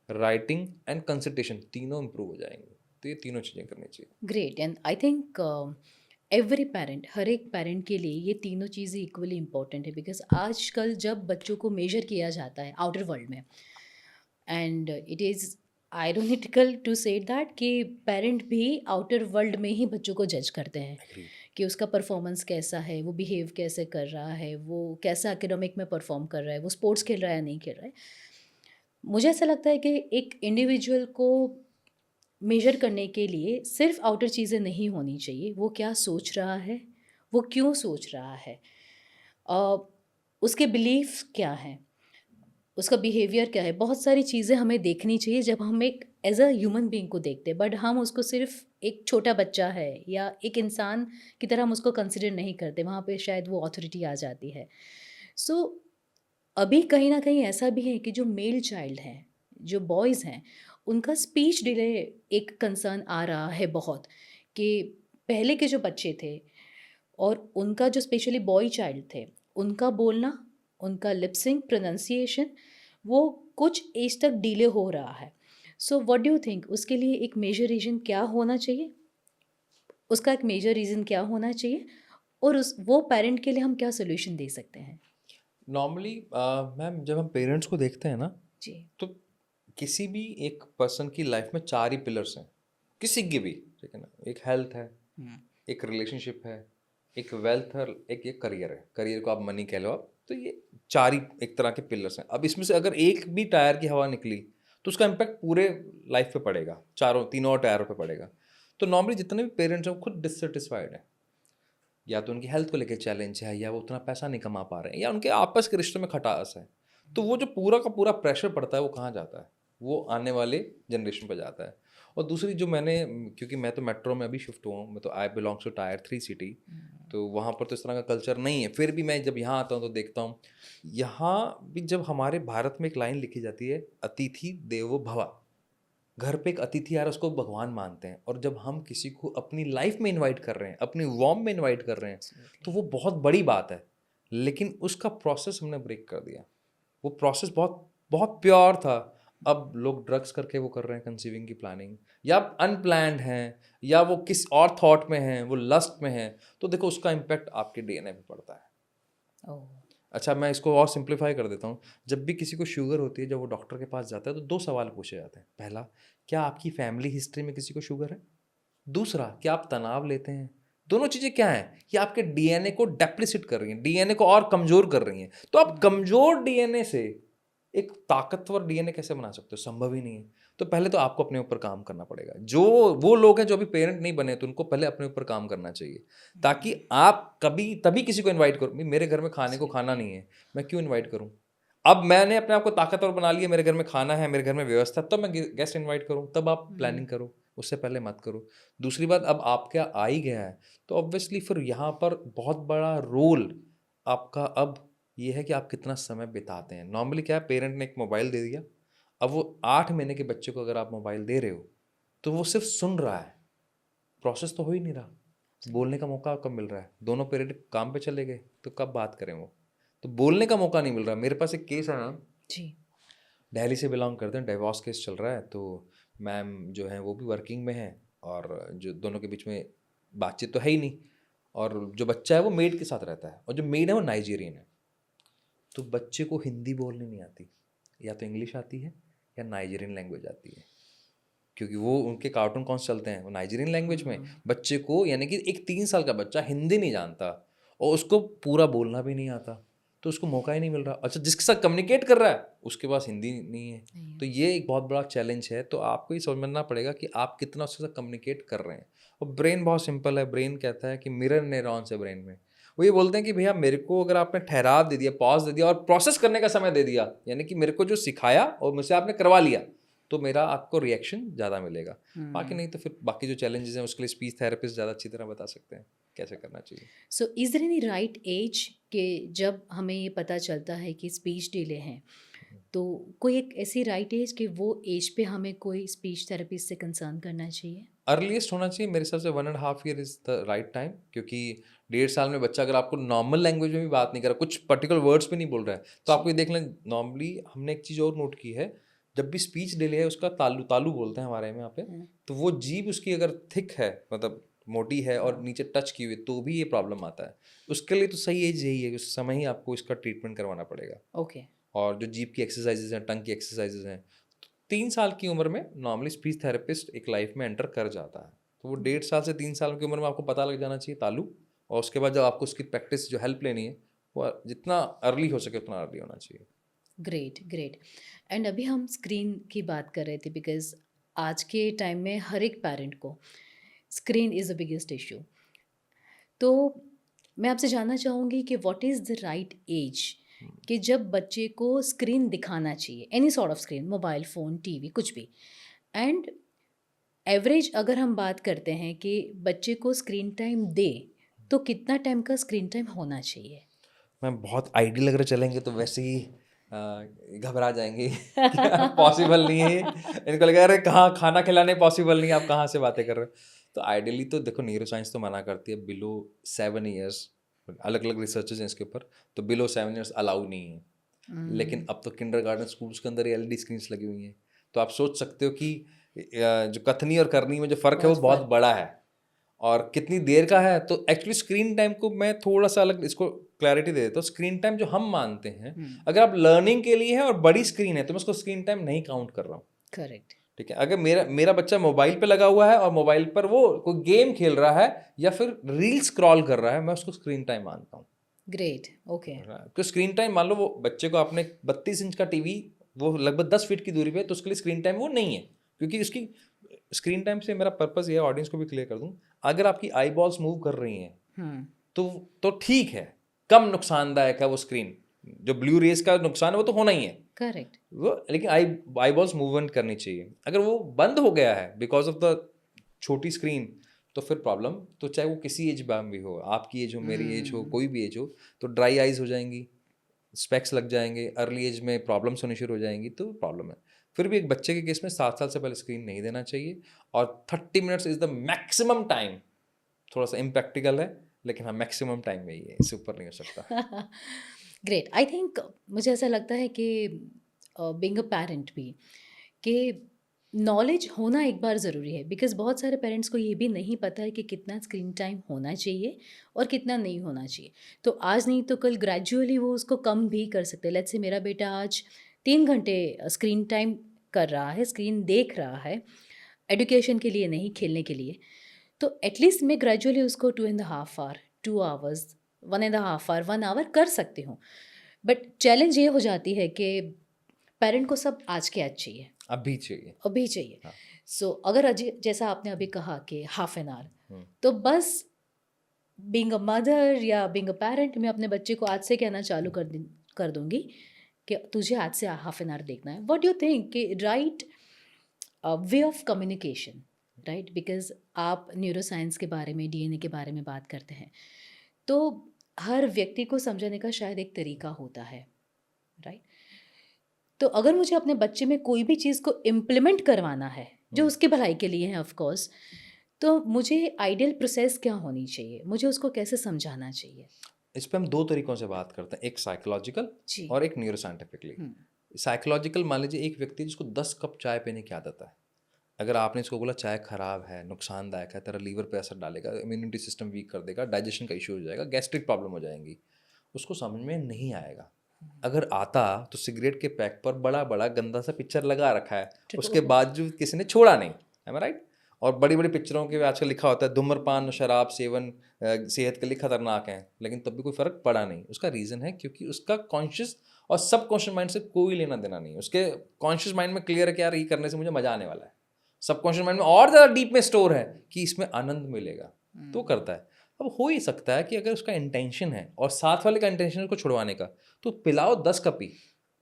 राइटिंग एंड कंसंट्रेशन तीनों इंप्रूव हो जाएंगे। तो ये तीनों चीज़ें करनी चाहिए। Great. And I think every parent, हर एक पेरेंट के लिए ये तीनों चीज़ें इक्वली इम्पॉर्टेंट है, बिकॉज़ आजकल जब बच्चों को मेजर किया जाता है आउटर वर्ल्ड में, and it is ironical to say that कि पेरेंट भी आउटर वर्ल्ड में ही बच्चों को जज करते हैं एग्रीड। कि उसका परफॉर्मेंस कैसा है, वो बिहेव कैसे कर रहा है, वो कैसा एकेडमिक में परफॉर्म कर रहा है, वो स्पोर्ट्स खेल रहा है या नहीं खेल रहा है। मुझे ऐसा लगता है कि एक इंडिविजुअल को मेजर करने के लिए सिर्फ आउटर चीज़ें नहीं होनी चाहिए, वो क्या सोच रहा है, वो क्यों सोच रहा है, अ, उसके बिलीफ क्या हैं, उसका बिहेवियर क्या है। बहुत सारी चीज़ें हमें देखनी चाहिए जब हम एक एज अ ह्यूमन बीइंग को देखते हैं, बट हम उसको सिर्फ एक छोटा बच्चा है या एक इंसान की तरह हम उसको कंसिडर नहीं करते, वहाँ पे शायद वो अथॉरिटी आ जाती है। सो अभी कहीं ना कहीं ऐसा भी है कि जो मेल चाइल्ड हैं, जो बॉयज़ हैं, उनका स्पीच डिले एक कंसर्न आ रहा है बहुत, कि पहले के जो बच्चे थे और उनका जो स्पेशली बॉय चाइल्ड थे, उनका बोलना, उनका लिपसिंग प्रोनाउंसिएशन, वो कुछ एज तक डिले हो रहा है। So what do you think, उसके लिए एक मेजर रीज़न क्या होना चाहिए, उसका एक मेजर रीज़न क्या होना चाहिए, और उस वो पेरेंट के लिए हम क्या सोल्यूशन दे सकते हैं? नॉर्मली मैम जब हम पेरेंट्स को देखते हैं ना, जी। तो किसी भी एक पर्सन की लाइफ में 4 ही पिलर्स हैं, किसी की भी, ठीक है ना? एक हेल्थ है, एक रिलेशनशिप है, एक वेल्थ है, एक ये करियर है। करियर को आप मनी कह लो आप, तो ये 4 ही एक तरह के पिलर्स हैं। अब इसमें से अगर एक भी टायर की हवा निकली, तो उसका इम्पैक्ट पूरे लाइफ पे पड़ेगा, चारों तीनों टायरों पे पड़ेगा। तो नॉर्मली जितने भी पेरेंट्स हैं वो खुद डिससेटिस्फाइड हैं, या तो उनकी हेल्थ को लेके चैलेंज है, या वो उतना पैसा नहीं कमा पा रहे हैं, या उनके आपस के रिश्तों में खटास है। तो वो जो पूरा का पूरा प्रेशर पड़ता है वो कहाँ जाता है? वो आने वाले जनरेशन पर जाता है। और दूसरी जो मैंने, क्योंकि मैं तो मेट्रो में अभी शिफ्ट हुआ हूँ, मैं तो आई बिलोंग्स टू टायर 3 सिटी, तो वहाँ पर तो इस तरह का कल्चर नहीं है। फिर भी मैं जब यहाँ आता हूँ तो देखता हूँ, यहाँ भी जब हमारे भारत में एक लाइन लिखी जाती है, अतिथि देवो भव। घर पे एक अतिथि आ रहा है, उसको भगवान मानते हैं, और जब हम किसी को अपनी लाइफ में इनवाइट कर रहे हैं, अपनी वॉर्म में इनवाइट कर रहे हैं, तो वो बहुत बड़ी बात है। लेकिन उसका प्रोसेस हमने ब्रेक कर दिया। वो प्रोसेस बहुत बहुत प्योर था। अब लोग ड्रग्स करके वो कर रहे हैं कंसीविंग की प्लानिंग, या अनप्लैंड हैं, या वो किस और थॉट में हैं, वो लस्ट में हैं। तो देखो उसका इम्पैक्ट आपके डीएनए पे पड़ता है। ओह। अच्छा, मैं इसको और सिंप्लीफाई कर देता हूँ। जब भी किसी को शुगर होती है, जब वो डॉक्टर के पास जाता है, तो 2 सवाल पूछे जाते हैं। पहला, क्या आपकी फैमिली हिस्ट्री में किसी को शुगर है? दूसरा, क्या आप तनाव लेते हैं? दोनों चीज़ें क्या हैं? ये आपके डीएनए को डेप्लिसिट कर रही हैं, डीएनए को और कमज़ोर कर रही हैं। तो आप कमज़ोर डीएनए से एक ताकतवर डीएनए कैसे बना सकते हो? संभव ही नहीं है। तो पहले तो आपको अपने ऊपर काम करना पड़ेगा। जो वो लोग हैं जो अभी पेरेंट नहीं बने, तो उनको पहले अपने ऊपर काम करना चाहिए, ताकि आप कभी तभी किसी को इनवाइट करो। भाई मेरे घर में खाने को खाना नहीं है, मैं क्यों इनवाइट करूं? अब मैंने अपने आप को ताकतवर बना लिया, मेरे घर में खाना है, मेरे घर में व्यवस्था, तब मैं गेस्ट इनवाइट करूं, तब आप प्लानिंग करो, उससे पहले मत करो। दूसरी बात, अब आपके आ ही गया है, तो ऑब्वियसली फिर यहाँ पर बहुत बड़ा रोल आपका अब ये है कि आप कितना समय बिताते हैं। नॉर्मली क्या है, पेरेंट ने एक मोबाइल दे दिया, अब वो 8 महीने के बच्चे को अगर आप मोबाइल दे रहे हो, तो वो सिर्फ सुन रहा है, प्रोसेस तो हो ही नहीं रहा। बोलने का मौका कब मिल रहा है? दोनों पेरेंट काम पे चले गए, तो कब बात करें वो? तो बोलने का मौका नहीं मिल रहा। मेरे पास एक केस है ना, जी। दिल्ली से बिलोंग करते हैं, डिवोर्स केस चल रहा है, तो मैम जो है वो भी वर्किंग में है, और जो दोनों के बीच में बातचीत तो है ही नहीं, और जो बच्चा है वो मेड के साथ रहता है, और जो मेड है वो नाइजीरियन है। तो बच्चे को हिंदी बोलनी नहीं आती, या तो इंग्लिश आती है या नाइजीरियन लैंग्वेज आती है, क्योंकि वो उनके कार्टून कौन से चलते हैं वो नाइजीरियन लैंग्वेज में। बच्चे को, यानी कि एक 3 साल का बच्चा हिंदी नहीं जानता, और उसको पूरा बोलना भी नहीं आता, तो उसको मौका ही नहीं मिल रहा। अच्छा, जिसके साथ कम्युनिकेट कर रहा है उसके पास हिंदी नहीं है। तो ये एक बहुत बड़ा चैलेंज है। तो आपको ये समझना पड़ेगा कि आप कितना उसके साथ कम्युनिकेट कर रहे हैं। और ब्रेन बहुत सिंपल है, ब्रेन कहता है कि मिरर न्यूरॉन्स है ब्रेन में, वो ये बोलते हैं कि भैया मेरे को अगर आपने ठहराव दे दिया, पॉज दे दिया, और प्रोसेस करने का समय दे दिया, यानी कि मेरे को जो सिखाया और मुझसे आपने करवा लिया, तो मेरा आपको रिएक्शन ज़्यादा मिलेगा। बाकी नहीं तो फिर बाकी जो चैलेंजेस हैं उसके लिए स्पीच थेरेपिस्ट ज़्यादा अच्छी तरह बता सकते हैं कैसे करना चाहिए। So is there any right age कि जब हमें ये पता चलता है कि स्पीच डिले है, तो कोई एक ऐसी राइट एज कि वो एज पे हमें कोई स्पीच थेरेपिस्ट से कंसर्न करना चाहिए? अर्लीस्ट होना चाहिए मेरे हिसाब से 1.5 year is the right time, क्योंकि 1.5 साल में बच्चा अगर आपको नॉर्मल लैंग्वेज में भी बात नहीं कर रहा, कुछ पर्टिकुलर वर्ड्स भी नहीं बोल रहा है, तो आपको ये देख लें। नॉर्मली हमने एक चीज़ और नोट की है, जब भी स्पीच डिले है उसका तालू तालू बोलते हैं हमारे में यहाँ पे, तो वो जीभ उसकी अगर थिक है, मतलब मोटी है और नीचे टच की हुई, तो भी ये प्रॉब्लम आता है। उसके लिए तो सही एज यही है कि उस समय ही आपको इसका ट्रीटमेंट करवाना पड़ेगा। ओके। और जो जीभ की एक्सरसाइजेज हैं, टंग की एक्सरसाइजेज हैं, 3 साल की उम्र में नॉर्मली स्पीच थेरेपिस्ट एक लाइफ में एंटर कर जाता है। तो वो 1.5 साल से 3 साल की उम्र में आपको पता लग जाना चाहिए तालु, और उसके बाद जब आपको उसकी प्रैक्टिस जो हेल्प लेनी है वो जितना अर्ली हो सके उतना अर्ली होना चाहिए। Great, great. एंड अभी हम स्क्रीन की बात कर रहे थे बिकॉज़ आज के टाइम में हर एक पेरेंट को screen is the biggest issue. तो मैं आपसे जानना चाहूँगी कि what is the right age कि जब बच्चे को स्क्रीन दिखाना चाहिए, any sort of screen, mobile phone, TV, कुछ भी। एंड एवरेज अगर हम बात करते हैं कि बच्चे को स्क्रीन टाइम दे, तो कितना टाइम का स्क्रीन टाइम होना चाहिए? मैम बहुत आइडियल अगर चलेंगे तो वैसे ही घबरा जाएंगे क्या पॉसिबल नहीं है, इनको लगेगा अरे कहाँ खाना खिलाने पॉसिबल नहीं है, आप कहाँ से बातें कर रहे हो। तो आइडियली तो देखो न्यूरो साइंस तो मना करती है बिलो 7 ईयर्स, अलग अलग रिसर्चेज हैं इसके ऊपर, तो बिलो 7 ईयर्स अलाउ नहीं है। लेकिन अब तो किंडरगार्टन स्कूल्स के अंदर एलईडी स्क्रीन्स लगी हुई हैं, तो आप सोच सकते हो कि जो कथनी और करनी में जो फ़र्क है वो बहुत बहुत फ़र्क। बड़ा है और कितनी देर का है। तो एक्चुअली स्क्रीन टाइम को मैं थोड़ा सा अलग इसको क्लैरिटी दे देता हूँ। स्क्रीन टाइम जो हम मानते हैं, अगर आप लर्निंग के लिए है और बड़ी स्क्रीन है तो मैं उसको स्क्रीन टाइम नहीं काउंट कर रहा हूँ। करेक्ट। ठीक है, अगर मेरा मेरा बच्चा मोबाइल पे लगा हुआ है और मोबाइल पर वो कोई गेम खेल रहा है या फिर रील स्क्रॉल कर रहा है, मैं उसको स्क्रीन टाइम मानता हूँ। Great, okay. तो स्क्रीन टाइम मान लो वो बच्चे को आपने 32 इंच का टीवी, वो लगभग 10 फीट की दूरी पे है, तो उसके लिए स्क्रीन टाइम वो नहीं है। क्योंकि उसकी स्क्रीन टाइम से मेरा पर्पस ये है, ऑडियंस को भी क्लियर कर दूं, अगर आपकी आई बॉल्स मूव कर रही हैं हुँ, तो ठीक है, कम नुकसानदायक है वो स्क्रीन। जो ब्लू रेज का नुकसान है वो तो होना ही है करेक्ट। वो, लेकिन आई बॉल्स मूवमेंट करनी चाहिए। अगर वो बंद हो गया है बिकॉज ऑफ द छोटी स्क्रीन, तो फिर प्रॉब्लम, तो चाहे वो किसी एज में भी हो, आपकी एज हो, मेरी एज हो, कोई भी एज हो, तो ड्राई आइज हो जाएंगी, स्पेक्स लग जाएंगे, अर्ली एज में प्रॉब्लम्स होनी शुरू हो जाएंगी, तो प्रॉब्लम है। फिर भी एक बच्चे के केस में 7 साल से पहले स्क्रीन नहीं देना चाहिए, और 30 minutes is the maximum time. थोड़ा सा इम्प्रैक्टिकल है, लेकिन हाँ मैक्सिमम टाइम में ही है, इससे ऊपर नहीं हो सकता। ग्रेट। आई थिंक मुझे ऐसा लगता है कि बीइंग अ पेरेंट भी कि नॉलेज होना एक बार ज़रूरी है बिकॉज़ बहुत सारे पेरेंट्स को ये भी नहीं पता है कि कितना स्क्रीन टाइम होना चाहिए और कितना नहीं होना चाहिए। तो आज नहीं तो कल ग्रेजुअली वो उसको कम भी कर सकते हैं। लेट्स से मेरा बेटा आज 3 घंटे स्क्रीन टाइम कर रहा है, स्क्रीन देख रहा है, एजुकेशन के लिए नहीं, खेलने के लिए। तो एटलीस्ट मैं ग्रेजुअली उसको 2 and half hour, 2 hours, 1 and half hour, 1 hour कर सकती हूँ। बट चैलेंज ये हो जाती है कि पेरेंट को सब आज के आज चाहिए, अभी चाहिए। अभी चाहिए। हाँ। सो अगर जैसा आपने अभी कहा कि हाफ एन आवर, हम्म। तो बस बीइंग अ मदर या बीइंग अ पेरेंट मैं अपने बच्चे को आज से कहना चालू कर दूंगी कि तुझे आज से हाफ एन आवर देखना है। व्हाट डू यू थिंक कि right way of communication, right? Because आप न्यूरो साइंस के बारे में, डीएनए के बारे में बात करते हैं, तो हर व्यक्ति को समझाने का शायद एक तरीका होता है, राइट? तो अगर मुझे अपने बच्चे में कोई भी चीज़ को इम्प्लीमेंट करवाना है जो उसके भलाई के लिए है ऑफ कोर्स, तो मुझे आइडियल प्रोसेस क्या होनी चाहिए, मुझे उसको कैसे समझाना चाहिए? इस पे हम दो तरीकों से बात करते हैं, एक साइकोलॉजिकल जी। और एक न्यूरो साइंटिफिकली। साइकोलॉजिकल, मान लीजिए एक व्यक्ति जिसको 10 कप चाय पीने की आदत है, अगर आपने इसको बोला चाय खराब है, नुकसानदायक है, तेरा लीवर पे असर डालेगा, इम्यूनिटी सिस्टम वीक कर देगा, डाइजेशन का इशू हो जाएगा, गैस्ट्रिक प्रॉब्लम हो जाएंगी, उसको समझ में नहीं आएगा। अगर आता तो सिगरेट के पैक पर बड़ा बड़ा गंदा सा पिक्चर लगा रखा है, उसके बावजूद किसी ने छोड़ा नहीं, है राइट? और बड़ी बड़ी पिक्चरों के आजकल लिखा होता है धूम्रपान शराब सेवन सेहत के लिए खतरनाक है, लेकिन तब भी कोई फर्क पड़ा नहीं। उसका रीज़न है क्योंकि उसका कॉन्शियस और सब कॉन्शियस माइंड से कोई लेना देना नहीं है। उसके कॉन्शियस माइंड में क्लियर है कि यार ये करने से मुझे मजा आने वाला है, सबकॉन्शियस माइंड में और ज़्यादा डीप में स्टोर है कि इसमें आनंद मिलेगा, तो करता है। अब हो ही सकता है कि अगर उसका इंटेंशन है और साथ वाले का इंटेंशन है उसको छुड़वाने का, तो पिलाओ 10 कप ही।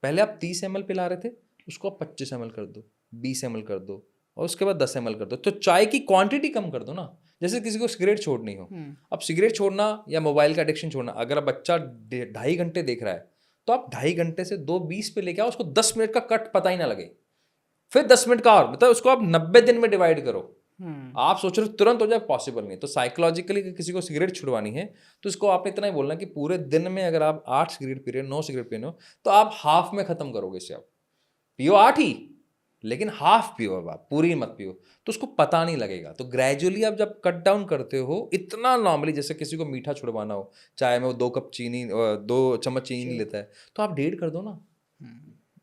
पहले आप 30 ml पिला रहे थे, उसको आप 25 ml कर दो, 20 ml कर दो, और उसके बाद 10 ml कर दो। तो चाय की क्वांटिटी कम कर दो ना, जैसे किसी को सिगरेट छोड़नी हो। अब सिगरेट छोड़ना या मोबाइल का एडिक्शन छोड़ना, अगर आप बच्चा 2.5 घंटे देख रहा है, तो आप 2.5 घंटे से 2:20 पे लेके आओ, उसको 10 मिनट का कट पता ही ना लगे, फिर 10 मिनट का और, मतलब उसको आप 90 दिन में डिवाइड करो। आप सोच रहे हो तुरंत हो जाए, पॉसिबल नहीं। तो साइकोलॉजिकली किसी को सिगरेट छुड़वानी है तो उसको आपने इतना ही बोलना कि पूरे दिन में अगर आप 8 सिगरेट पी रहे हो, 9 सिगरेट पी रहे हो, तो आप हाफ में खत्म करोगे इसे। आप पियो 8 ही, लेकिन हाफ पियो, अब आप पूरी मत पियो, तो उसको पता नहीं लगेगा। तो ग्रेजुअली आप जब कट डाउन करते हो इतना, नॉर्मली जैसे किसी को मीठा छुड़वाना हो, चाय में वो 2 कप चीनी 2 चम्मच चीनी लेता है, तो आप 1.5 कर दो ना,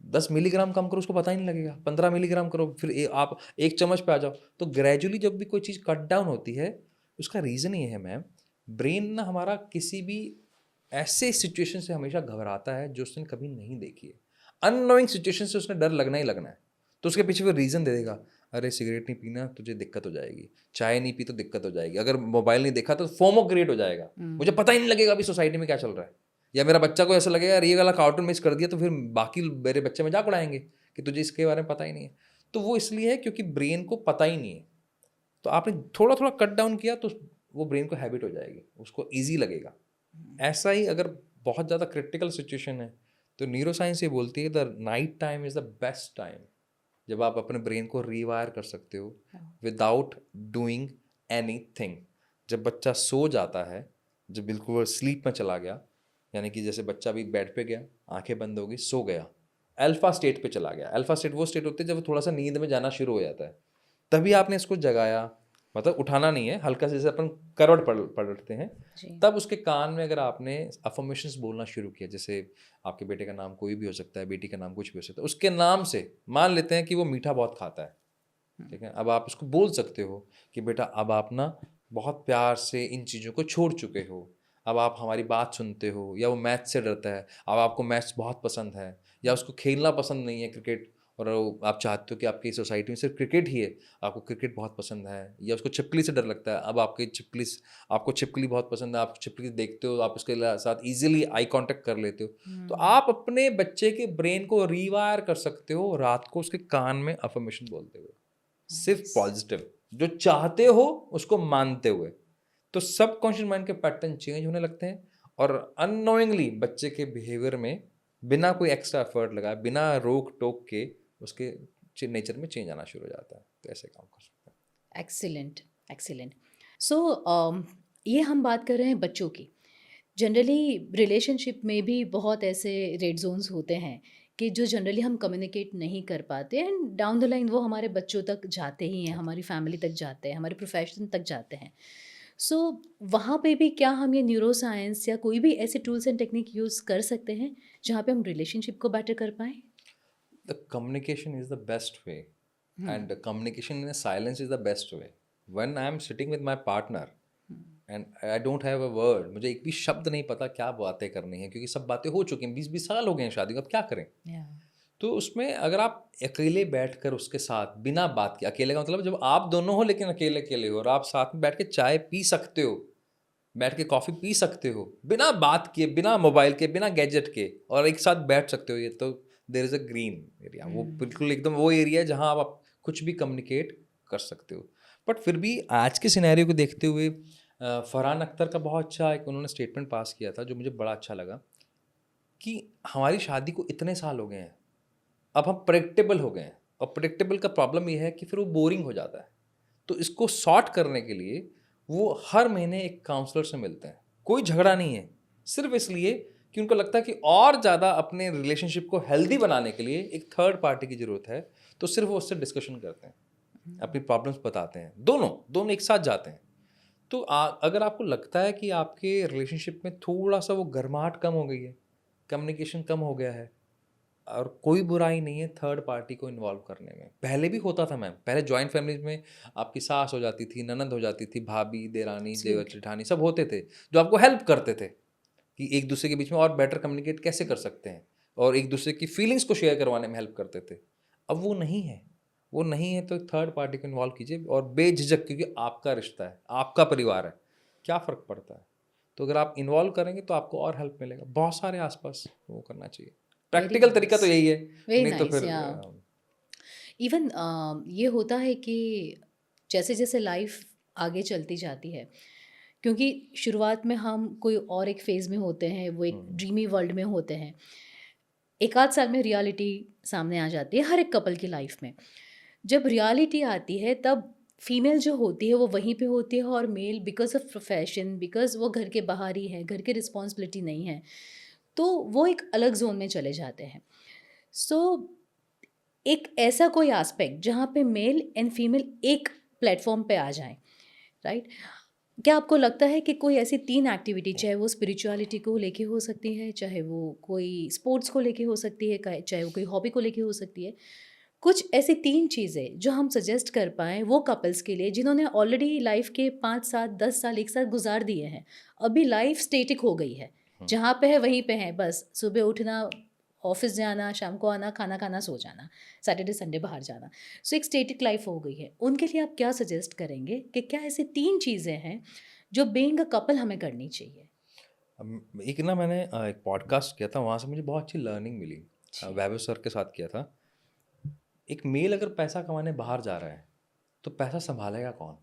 10 मिलीग्राम कम करो, उसको पता ही नहीं लगेगा। 15 मिलीग्राम करो, फिर आप 1 चम्मच पे आ जाओ। तो ग्रेजुअली जब भी कोई चीज़ कट डाउन होती है, उसका रीज़न ये है मैम ब्रेन ना हमारा किसी भी ऐसे सिचुएशन से हमेशा घबराता है जो उसने कभी नहीं देखी है। अननोइंग सिचुएशन से उसने डर लगना ही लगना है, तो उसके पीछे वो रीज़न दे देगा, अरे सिगरेट नहीं पीना तुझे दिक्कत हो जाएगी, चाय नहीं पी तो दिक्कत हो जाएगी, अगर मोबाइल नहीं देखा तो फोमो क्रिएट हो जाएगा, मुझे पता ही नहीं लगेगा अभी सोसाइटी में क्या चल रहा है, या मेरा बच्चा को ऐसा लगेगा यार ये वाला कार्टून मिस कर दिया तो फिर बाकी मेरे बच्चे मजाक उड़ाएंगे कि तुझे इसके बारे में पता ही नहीं है। तो वो इसलिए है क्योंकि ब्रेन को पता ही नहीं है। तो आपने थोड़ा थोड़ा कट डाउन किया तो वो ब्रेन को हैबिट हो जाएगी, उसको ईजी लगेगा। ऐसा ही अगर बहुत ज़्यादा क्रिटिकल सिचुएशन है तो न्यूरो साइंस ये बोलती है the night time is the best time, जब आप अपने ब्रेन को रीवायर कर सकते हो विदाउट डूइंग एनीथिंग। जब बच्चा सो जाता है, जब बिल्कुल वो स्लीप में चला गया, यानी कि जैसे बच्चा भी बेड पे गया, आंखें बंद हो गई, सो गया, अल्फा स्टेट पे चला गया। अल्फा स्टेट वो स्टेट होती है जब वो थोड़ा सा नींद में जाना शुरू हो जाता है, तभी आपने इसको जगाया, मतलब उठाना नहीं है, हल्का से जैसे अपन करवट पलटते हैं, जी। तब उसके कान में अगर आपने अफर्मेशंस बोलना शुरू किया, जैसे आपके बेटे का नाम कोई भी हो सकता है, बेटी का नाम कुछ भी हो सकता है, उसके नाम से मान लेते हैं कि वो मीठा बहुत खाता है, ठीक है, अब आप उसको बोल सकते हो कि बेटा अब आप ना बहुत प्यार से इन चीज़ों को छोड़ चुके हो, अब आप हमारी बात सुनते हो, या वो मैथ से डरता है, अब आपको मैथ्स बहुत पसंद है, या उसको खेलना पसंद नहीं है क्रिकेट, और आप चाहते हो कि आपकी सोसाइटी में सिर्फ क्रिकेट ही है, आपको क्रिकेट बहुत पसंद है, या उसको छिपकली से डर लगता है, अब आपको छिपकली बहुत पसंद है, आप छिपकली देखते हो, आप उसके साथ इजीली आई कांटेक्ट कर लेते हो। तो आप अपने बच्चे के ब्रेन को रीवायर कर सकते हो रात को उसके कान में अफर्मेशन बोलते हुए, सिर्फ पॉजिटिव, जो चाहते हो उसको मानते हुए। तो सबकॉन्शियस माइंड के पैटर्न चेंज होने लगते हैं, और अननोइंगली बच्चे के बिहेवियर में बिना कोई एक्स्ट्रा एफर्ट लगाए, बिना रोक टोक के उसके नेचर में चेंज आना शुरू हो जाता है। तो ऐसे काम कर सकते हैं। Excellent, excellent. सो ये हम बात कर रहे हैं बच्चों की। जनरली रिलेशनशिप में भी बहुत ऐसे रेड जोन्स होते हैं कि जो जनरली हम कम्युनिकेट नहीं कर पाते, एंड डाउन द लाइन वो हमारे बच्चों तक जाते ही हैं, हमारी फैमिली तक जाते हैं, हमारे प्रोफेशन तक जाते हैं। सो वहाँ पे भी क्या हम ये न्यूरो साइंस या कोई भी ऐसे टूल्स एंड टेक्निक यूज़ कर सकते हैं जहाँ पे हम रिलेशनशिप को बेटर कर पाएँ? The communication is the best way, and communication in a silence is the best way. When I am sitting with my partner and I don't have a word, मुझे एक भी शब्द नहीं पता क्या बातें करनी है, क्योंकि सब बातें हो चुकी हैं, 20-20 साल हो गए हैं शादी को, अब क्या करें। तो उसमें अगर आप अकेले बैठकर उसके साथ बिना बात के, अकेले का मतलब जब आप दोनों हो लेकिन अकेले अकेले हो, और आप साथ में बैठ के चाय पी सकते हो, बैठ के कॉफ़ी पी सकते हो, बिना बात किए, बिना मोबाइल के, बिना गैजेट के, और एक साथ बैठ सकते हो, ये तो there is a green area. वो बिल्कुल एकदम वो एरिया है जहाँ आप कुछ भी कम्युनिकेट कर सकते हो। बट फिर भी आज के सिनेरियो को देखते हुए फरहान अख्तर का बहुत अच्छा एक उन्होंने स्टेटमेंट पास किया था जो मुझे बड़ा अच्छा लगा, कि हमारी शादी को इतने साल हो गए हैं, अब हम प्रेडिक्टेबल हो गए हैं, और प्रेडिक्टेबल का प्रॉब्लम ये है कि फिर वो बोरिंग हो जाता है। तो इसको सॉर्ट करने के लिए वो हर महीने एक काउंसलर से मिलते हैं। कोई झगड़ा नहीं है, सिर्फ इसलिए कि उनको लगता है कि और ज़्यादा अपने रिलेशनशिप को हेल्दी बनाने के लिए एक थर्ड पार्टी की ज़रूरत है, तो सिर्फ वो उससे डिस्कशन करते हैं, अपनी प्रॉब्लम्स बताते हैं, दोनों दोनों एक साथ जाते हैं। तो अगर आपको लगता है कि आपके रिलेशनशिप में थोड़ा सा वो गर्माहट कम हो गई है, कम्युनिकेशन कम हो गया है, और कोई बुराई नहीं है थर्ड पार्टी को इन्वॉल्व करने में। पहले भी होता था मैम, पहले जॉइंट फैमिलीज में आपकी सास हो जाती थी, ननद हो जाती थी, भाभी, देरानी, देवर, Absolutely. जेठानी सब होते थे जो आपको हेल्प करते थे कि एक दूसरे के बीच में और बेटर कम्युनिकेट कैसे कर सकते हैं, और एक दूसरे की फीलिंग्स को शेयर करवाने में हेल्प करते थे। अब वो नहीं है, वो नहीं है, तो थर्ड पार्टी को इन्वॉल्व कीजिए, और बेझिझक, क्योंकि आपका रिश्ता है, आपका परिवार है, क्या फ़र्क पड़ता है। तो अगर आप इन्वॉल्व करेंगे तो आपको और हेल्प मिलेगा, बहुत सारे आसपास वो करना चाहिए। वेरी प्रैक्टिकल तरीका तो नाइस, यही है, वेरी नहीं तो नाइस। फिर या इवन ये होता है कि जैसे जैसे लाइफ आगे चलती जाती है, क्योंकि शुरुआत में हम कोई और एक फेज़ में होते हैं, वो एक ड्रीमी वर्ल्ड में होते हैं, एक आध साल में रियलिटी सामने आ जाती है हर एक कपल की लाइफ में। जब रियलिटी आती है तब फीमेल जो होती है वो वहीं पे होती है, और male because of profession, because वो घर के बाहर ही है, घर की रिस्पॉन्सिबिलिटी नहीं है, तो वो एक अलग जोन में चले जाते हैं। सो एक ऐसा कोई एस्पेक्ट जहाँ पे मेल एंड फीमेल एक प्लेटफॉर्म पे आ जाएं, राइट? क्या आपको लगता है कि कोई ऐसी 3 एक्टिविटी, चाहे वो स्पिरिचुअलिटी को लेके हो सकती है, चाहे वो कोई स्पोर्ट्स को लेके हो सकती है, चाहे वो कोई हॉबी को लेके हो सकती है, कुछ ऐसी 3 चीज़ें जो हम सजेस्ट कर पाएँ वो कपल्स के लिए जिन्होंने ऑलरेडी लाइफ़ के 5 साल 10 साल एक साथ गुज़ार दिए हैं। अभी लाइफ़ स्टैटिक हो गई है। हुँ। जहाँ पे है वहीं पे हैं बस। सुबह उठना, ऑफ़िस जाना, शाम को आना, खाना खाना, सो जाना। सैटरडे संडे बाहर जाना। सो एक स्टैटिक लाइफ़ हो गई है। उनके लिए आप क्या सजेस्ट करेंगे कि क्या ऐसी 3 चीज़ें हैं जो बीइंग अ कपल हमें करनी चाहिए? एक ना मैंने एक पॉडकास्ट किया था, वहाँ से मुझे बहुत अच्छी लर्निंग मिली। जी। वैभव सर के साथ किया था। एक मेल अगर पैसा कमाने बाहर जा रहा है, तो पैसा सँभालेगा कौन?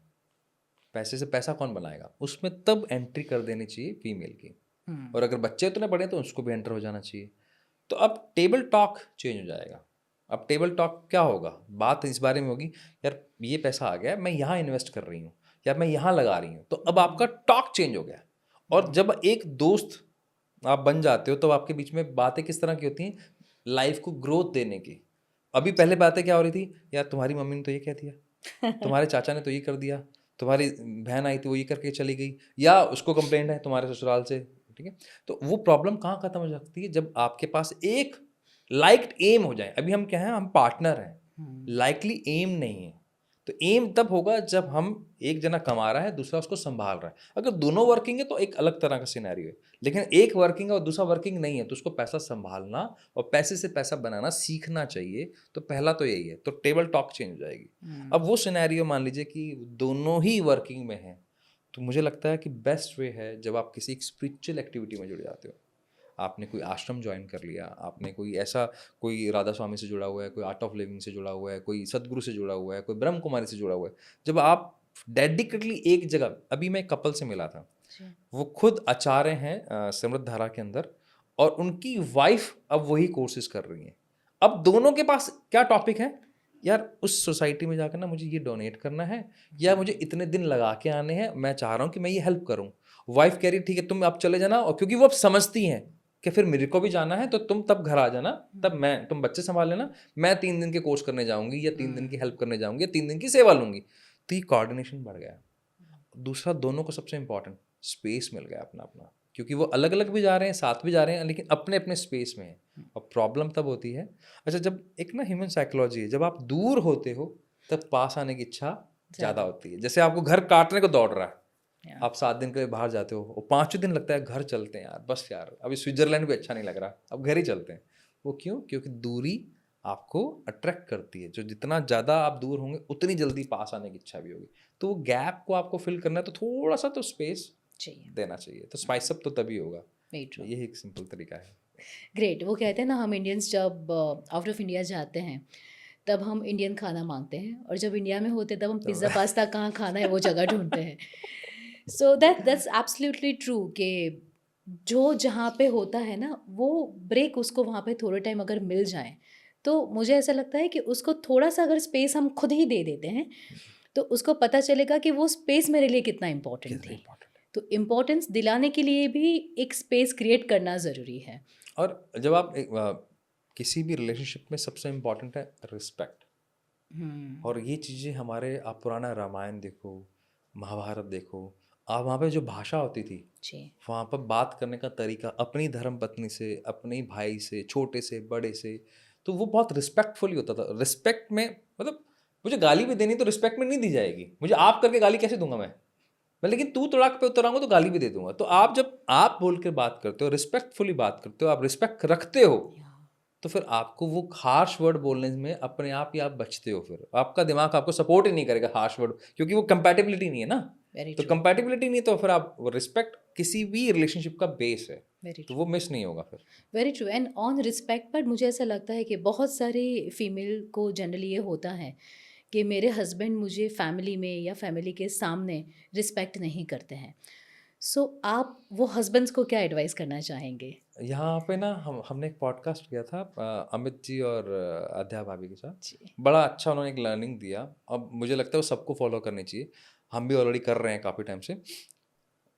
पैसे से पैसा कौन बनाएगा? उसमें तब एंट्री कर देनी चाहिए फीमेल की। हुँ। और अगर बच्चे उतने बड़े हैं तो उसको भी एंटर हो जाना चाहिए। तो अब टेबल टॉक चेंज हो जाएगा। अब टेबल टॉक क्या होगा? बात इस बारे में होगी, यार ये पैसा आ गया है, मैं यहाँ इन्वेस्ट कर रही हूँ या मैं यहाँ लगा रही हूँ। तो अब आपका टॉक चेंज हो गया। और हुँ। जब एक दोस्त आप बन जाते हो तो आपके बीच में बातें किस तरह की होती हैं? लाइफ को ग्रोथ देने की। अभी पहले बातें क्या हो रही थी? यार तुम्हारी मम्मी ने तो ये कह दिया, तुम्हारे चाचा ने तो ये कर दिया, तुम्हारी बहन आई थी वो ये करके चली गई, या उसको कंप्लेंट है तुम्हारे ससुराल से, ठीक है? तो वो प्रॉब्लम कहाँ खत्म हो सकती है? जब आपके पास एक लाइक्ड एम हो जाए। अभी हम क्या हैं? हम पार्टनर हैं, हुँ। लाइकली एम नहीं है। तो एम तब होगा जब हम, एक जना कमा रहा है, दूसरा उसको संभाल रहा है। अगर दोनों वर्किंग है तो एक अलग तरह का सिनेरियो है, लेकिन एक वर्किंग है और दूसरा वर्किंग नहीं है, तो उसको पैसा संभालना और पैसे से पैसा बनाना सीखना चाहिए। तो पहला तो यही है, तो टेबल टॉक चेंज हो जाएगी। हुँ। अब वो सिनेरियो मान लीजिए कि दोनों ही वर्किंग में हैं, तो मुझे लगता है कि बेस्ट वे है जब आप किसी एक स्पिरिचुअल एक्टिविटी में जुड़ जाते हो। आपने कोई आश्रम ज्वाइन कर लिया, आपने कोई ऐसा, कोई राधा स्वामी से जुड़ा हुआ है, कोई आर्ट ऑफ लिविंग से जुड़ा हुआ है, कोई सदगुरु से जुड़ा हुआ है, कोई ब्रह्म कुमारी से जुड़ा हुआ है। जब आप डेडिकेटली एक जगह, अभी मैं एक कपल से मिला था, जी। वो खुद आचार्य हैं समृद्ध धारा के अंदर, और उनकी वाइफ अब वही कोर्सेज कर रही हैं। अब दोनों के पास क्या टॉपिक है? यार उस सोसाइटी में जाकर ना मुझे ये डोनेट करना है, या मुझे इतने दिन लगा के आने हैं, मैं चाह रहा हूँ कि मैं ये हेल्प करूँ। वाइफ कह रही है ठीक है तुम आप चले जाना, और क्योंकि वो अब समझती हैं कि फिर मेरे को भी जाना है, तो तुम तब घर आ जाना, तब मैं, तुम बच्चे संभाल लेना, मैं 3 दिन के कोर्स करने जाऊंगी, या 3 दिन की हेल्प करने जाऊंगी, या 3 दिन की सेवा लूंगी। तो ये कोऑर्डिनेशन बढ़ गया। दूसरा, दोनों को सबसे इंपॉर्टेंट स्पेस मिल गया अपना अपना, क्योंकि वो अलग अलग भी जा रहे हैं, साथ भी जा रहे हैं, लेकिन अपने अपने स्पेस में हैं। और प्रॉब्लम तब होती है, अच्छा जब एक ना ह्यूमन साइकोलॉजी है, जब आप दूर होते हो तब पास आने की इच्छा ज़्यादा ज़्यादा। होती है। जैसे आपको घर काटने को दौड़ रहा है, या। आप 7 दिन के लिए बाहर जाते हो और 5वें दिन लगता है घर चलते हैं यार, बस यार अभी स्विट्जरलैंड भी अच्छा नहीं लग रहा, अब घर ही चलते हैं। वो क्यों? क्योंकि दूरी आपको अट्रैक्ट करती है। जो जितना ज़्यादा आप दूर होंगे उतनी जल्दी पास आने की इच्छा भी होगी। तो वो गैप को आपको फिल करना है, तो थोड़ा सा तो स्पेस चाहिए। देना चाहिए। तो स्पाइस अप तो तभी होगा। Very true. यही एक सिंपल तरीका है। ग्रेट। वो कहते हैं ना हम इंडियंस जब आउट ऑफ इंडिया जाते हैं तब हम इंडियन खाना मांगते हैं और जब इंडिया में होते हैं तब हम तो पिज़्ज़ा पास्ता कहाँ खाना है वो जगह ढूंढते हैं। सो दैट्स एब्सोल्युटली ट्रू कि जो जहाँ पे होता है ना वो ब्रेक उसको वहाँ पे थोड़े टाइम अगर मिल जाए तो मुझे ऐसा लगता है कि उसको थोड़ा सा अगर स्पेस हम खुद ही दे देते हैं तो उसको पता चलेगा कि वो स्पेस मेरे लिए कितना इम्पोर्टेंट कितना थी। इम्पोर्टेंट है। तो इम्पोर्टेंस दिलाने के लिए भी एक स्पेस क्रिएट करना ज़रूरी है। और जब आप किसी भी रिलेशनशिप में सबसे इम्पोर्टेंट है रिस्पेक्ट। हुँ। और ये चीज़ें हमारे, आप पुराना रामायण देखो, महाभारत देखो, आप वहाँ पे जो भाषा होती थी, जी। वहाँ पर बात करने का तरीका अपनी धर्म पत्नी से, अपने भाई से, छोटे से बड़े से, तो वो बहुत रिस्पेक्टफुली होता था। रिस्पेक्ट में मतलब, मुझे गाली भी देनी तो रिस्पेक्ट में नहीं दी जाएगी। मुझे आप करके गाली कैसे दूंगा मैं लेकिन तू तड़ाक पे उतर आऊंगा तो गाली भी दे दूंगा। तो आप जब आप बोल के बात करते हो, रिस्पेक्टफुली बात करते हो, आप रिस्पेक्ट रखते हो, या। तो फिर आपको वो हार्श वर्ड बोलने में अपने आप ही आप बचते हो। फिर आपका दिमाग आपको सपोर्ट ही नहीं करेगा हार्श वर्ड, क्योंकि वो कंपैटिबिलिटी नहीं है ना। वेरी तो ट्रू। कंपैटिबिलिटी नहीं, तो फिर आप, रिस्पेक्ट किसी भी रिलेशनशिप का बेस है, वेरी तो ट्रू। वो मिस नहीं होगा फिर। Very true. And on respect पर मुझे ऐसा लगता है कि बहुत सारी फीमेल को जनरली ये होता है कि मेरे हस्बैंड मुझे फैमिली में या फैमिली के सामने रिस्पेक्ट नहीं करते हैं। सो आप वो हस्बैंड्स को क्या एडवाइस करना चाहेंगे? यहाँ पे ना हमने एक पॉडकास्ट किया था अमित जी और अध्या भाभी के साथ। जी। बड़ा अच्छा उन्होंने एक लर्निंग दिया। अब मुझे लगता है वो सबको फॉलो करनी चाहिए। हम भी ऑलरेडी कर रहे हैं काफ़ी टाइम से।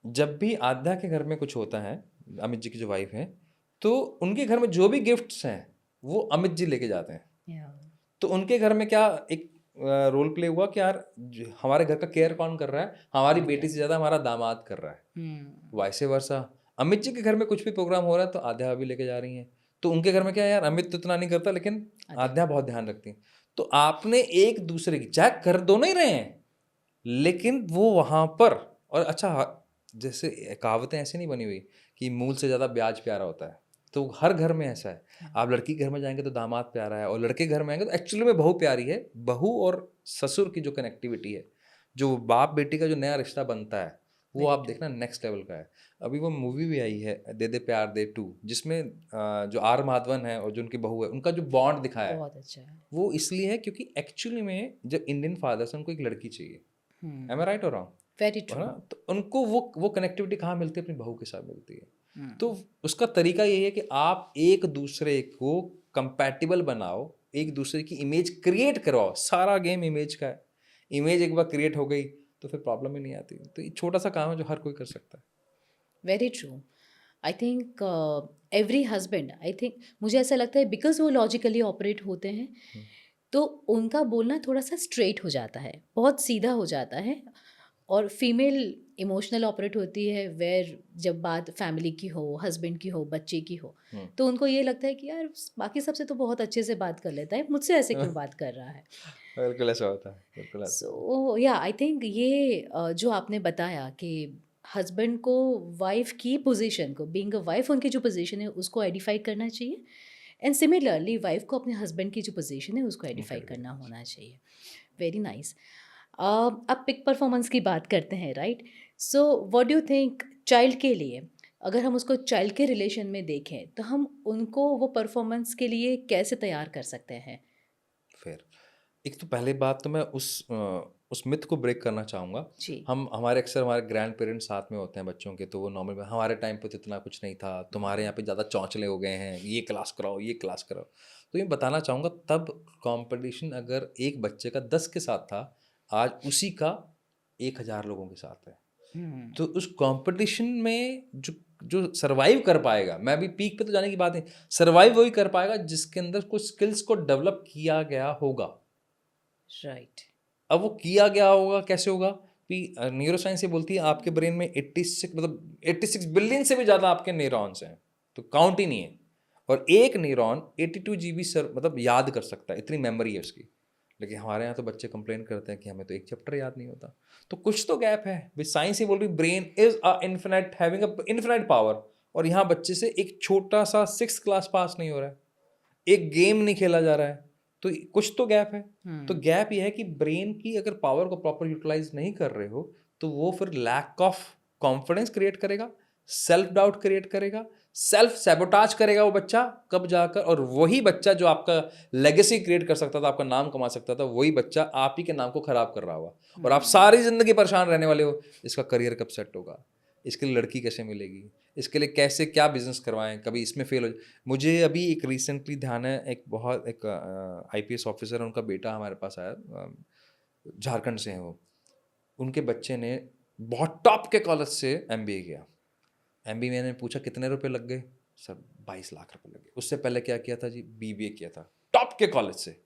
जब भी आध्या के घर में कुछ होता है, अमित जी की जो वाइफ है, तो उनके घर में जो भी गिफ्ट्स हैं वो अमित जी लेके जाते हैं। या। तो उनके घर में क्या एक रोल प्ले हुआ कि यार हमारे घर का केयर कौन कर रहा है? हमारी बेटी से ज़्यादा हमारा दामाद कर रहा है। हुँ। वाइसे वर्सा, अमित जी के घर में कुछ भी प्रोग्राम हो रहा है तो आध्या भाभी लेके जा रही हैं। तो उनके घर में क्या है, यार अमित तो इतना नहीं करता, लेकिन आद्या। आध्या बहुत ध्यान रखती हैं। तो आपने एक दूसरे की, चाहे कर दोनों ही रहे हैं, लेकिन वो वहां पर, और अच्छा जैसे कहावतें ऐसी नहीं बनी हुई कि मूल से ज्यादा ब्याज प्यारा होता है, तो हर घर में ऐसा है। आप लड़की के घर में जाएंगे तो दामाद प्यारा है, और लड़के घर में आएंगे तो एक्चुअली में बहू प्यारी है। बहू और ससुर की जो कनेक्टिविटी है, जो बाप बेटी का जो नया रिश्ता बनता है, वो वेरी आप ट्रू। देखना नेक्स्ट लेवल का है। अभी वो मूवी भी आई है दे दे प्यार दे 2, जिसमें जो आर माधवन है और जो उनकी बहू है, उनका जो बॉन्ड दिखाया है, बहुत अच्छा है। वो इसलिए है क्योंकि एक्चुअली में जब इंडियन फादर्स उनको एक लड़की चाहिए, एम हम्म। आई राइट और रॉन्ग, वेरी है ट्रू। ना? तो उनको वो कनेक्टिविटी कहाँ मिलती है? अपनी बहू के साथ मिलती है। तो हम्म। उसका तरीका यही है कि आप एक दूसरे को कंपैटिबल बनाओ, एक दूसरे की इमेज क्रिएट करवाओ। सारा गेम इमेज का है। इमेज एक बार क्रिएट हो गई तो फिर प्रॉब्लम ही नहीं आती। तो ये छोटा सा काम है जो हर कोई कर सकता है। Very true. I think every husband, I think मुझे ऐसा लगता है बिकॉज वो लॉजिकली ऑपरेट होते हैं, हम्म, तो उनका बोलना थोड़ा सा स्ट्रेट हो जाता है, बहुत सीधा हो जाता है। और फीमेल इमोशनल ऑपरेट होती है, वेर जब बात फैमिली की हो, हस्बैंड की हो, बच्चे की हो, हम्म। तो उनको ये लगता है कि यार बाकी सबसे तो बहुत अच्छे से बात कर लेता है, मुझसे ऐसे क्यों बात कर रहा है। बिल्कुल ऐसा होता है, बिल्कुल ऐसा। सो या आई थिंक ये जो आपने बताया कि हस्बैंड को वाइफ की पोजीशन को, बीइंग अ वाइफ, उनकी जो पोजीशन है उसको आइडेंटिफाई करना चाहिए, एंड सिमिलरली वाइफ को अपने हस्बैंड की जो पोजीशन है उसको आइडेंटिफाई Correct, करना correct. होना चाहिए। Very nice. अब पिक परफॉर्मेंस की बात करते हैं, right? So what do you think child के लिए, अगर हम उसको चाइल्ड के रिलेशन में देखें तो हम उनको वो परफॉर्मेंस के लिए कैसे तैयार कर सकते हैं? फिर एक तो पहले बात तो मैं उस मिथ को ब्रेक करना चाहूँगा। जी। हम हमारे अक्सर हमारे ग्रैंड पेरेंट्स साथ में होते हैं बच्चों के, तो वो नॉर्मल हमारे टाइम पे तो इतना कुछ नहीं था, तुम्हारे यहाँ पे ज़्यादा चौंचले हो गए हैं, ये क्लास कराओ ये क्लास कराओ। तो ये बताना चाहूँगा, तब कंपटीशन अगर एक बच्चे का 10 के साथ था, आज उसी का 1000 लोगों के साथ है। हम्म। तो उस कंपटीशन में जो जो सर्वाइव कर पाएगा, मैं अभी पीक पे तो जाने की बात नहीं, सर्वाइव वही कर पाएगा जिसके अंदर कुछ स्किल्स को डेवलप किया गया होगा। राइट। अब वो किया गया होगा कैसे होगा कि न्यूरो साइंस ये बोलती है आपके ब्रेन में 86 मतलब 86 बिलियन से भी ज़्यादा आपके न्यूरॉन्स हैं, तो काउंट ही नहीं है। और एक न्यूरॉन 82 जीबी सर मतलब याद कर सकता है, इतनी मेमोरी है उसकी। लेकिन हमारे यहाँ तो बच्चे कंप्लेन करते हैं कि हमें तो एक चैप्टर याद नहीं होता। तो कुछ तो गैप है। साइंस ही बोल रही brain is a infinite, having a infinite power, और यहाँ बच्चे से एक छोटा सा 6th क्लास पास नहीं हो रहा है, एक गेम नहीं खेला जा रहा है, तो कुछ तो गैप है। तो हम्म। गैप ये है कि ब्रेन की अगर पावर को प्रॉपर यूटिलाइज नहीं कर रहे हो, तो वो फिर लैक ऑफ कॉन्फिडेंस क्रिएट करेगा, सेल्फ डाउट क्रिएट करेगा, सेल्फ सैबोटाज करेगा वो बच्चा कब जाकर। और वही बच्चा जो आपका लेगेसी क्रिएट कर सकता था, आपका नाम कमा सकता था, वही बच्चा आप ही के नाम को खराब कर रहा होगा और आप सारी जिंदगी परेशान रहने वाले हो। इसका करियर कब सेट होगा, इसके लिए लड़की कैसे मिलेगी, इसके लिए कैसे क्या बिजनेस करवाएं, कभी इसमें फेल हो। मुझे अभी एक रिसेंटली ध्यान है, एक बहुत एक आईपीएस ऑफिसर है, उनका बेटा हमारे पास आया, झारखंड से हैं वो। उनके बच्चे ने बहुत टॉप के कॉलेज से एमबीए किया। एमबीए मैंने पूछा कितने रुपए लग गए, सर 22 लाख रुपए लग गए। उससे पहले क्या किया था जी, बीबीए किया था टॉप के कॉलेज से,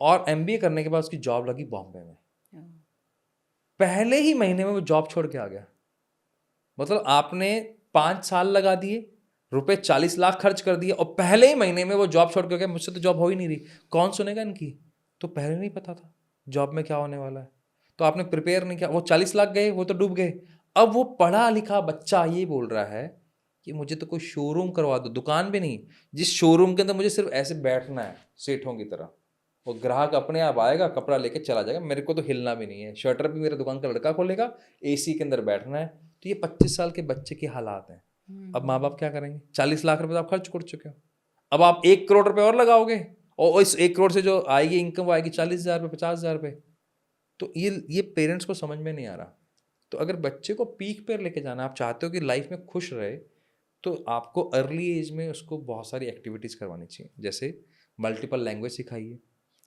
और एमबीए करने के बाद उसकी जॉब लगी बॉम्बे में। पहले ही महीने में वो जॉब छोड़ के आ गया। मतलब आपने 5 साल लगा दिए, रुपए 40 लाख खर्च कर दिए, और पहले ही महीने में वो जॉब छोड़ के गया। मुझसे तो जॉब हो ही नहीं रही, कौन सुनेगा इनकी? तो पहले नहीं पता था जॉब में क्या होने वाला है, तो आपने प्रिपेयर नहीं किया। वो 40 लाख गए, वो तो डूब गए। अब वो पढ़ा लिखा बच्चा ये बोल रहा है कि मुझे तो कोई शोरूम करवा दो, दुकान भी नहीं, जिस शोरूम के अंदर मुझे सिर्फ ऐसे बैठना है सेठों की तरह, वो ग्राहक अपने आप आएगा, कपड़ा लेके चला जाएगा, मेरे को तो हिलना भी नहीं है, शटर भी मेरे दुकान का लड़का खोलेगा, एसी के अंदर बैठना है। तो ये 25 साल के बच्चे के हालात हैं। अब माँ बाप क्या करेंगे? 40 लाख रुपए तो आप खर्च कर चुके हो, अब आप 1 करोड़ रुपए और लगाओगे, और इस 1 करोड़ से जो आएगी इनकम, वो आएगी 40,000 रुपये, 50,000 रुपये। तो ये पेरेंट्स को समझ में नहीं आ रहा। तो अगर बच्चे को पीक पर लेके जाना, आप चाहते हो कि लाइफ में खुश रहे, तो आपको अर्ली एज में उसको बहुत सारी एक्टिविटीज़ करवानी चाहिए। जैसे मल्टीपल लैंग्वेज सिखाइए,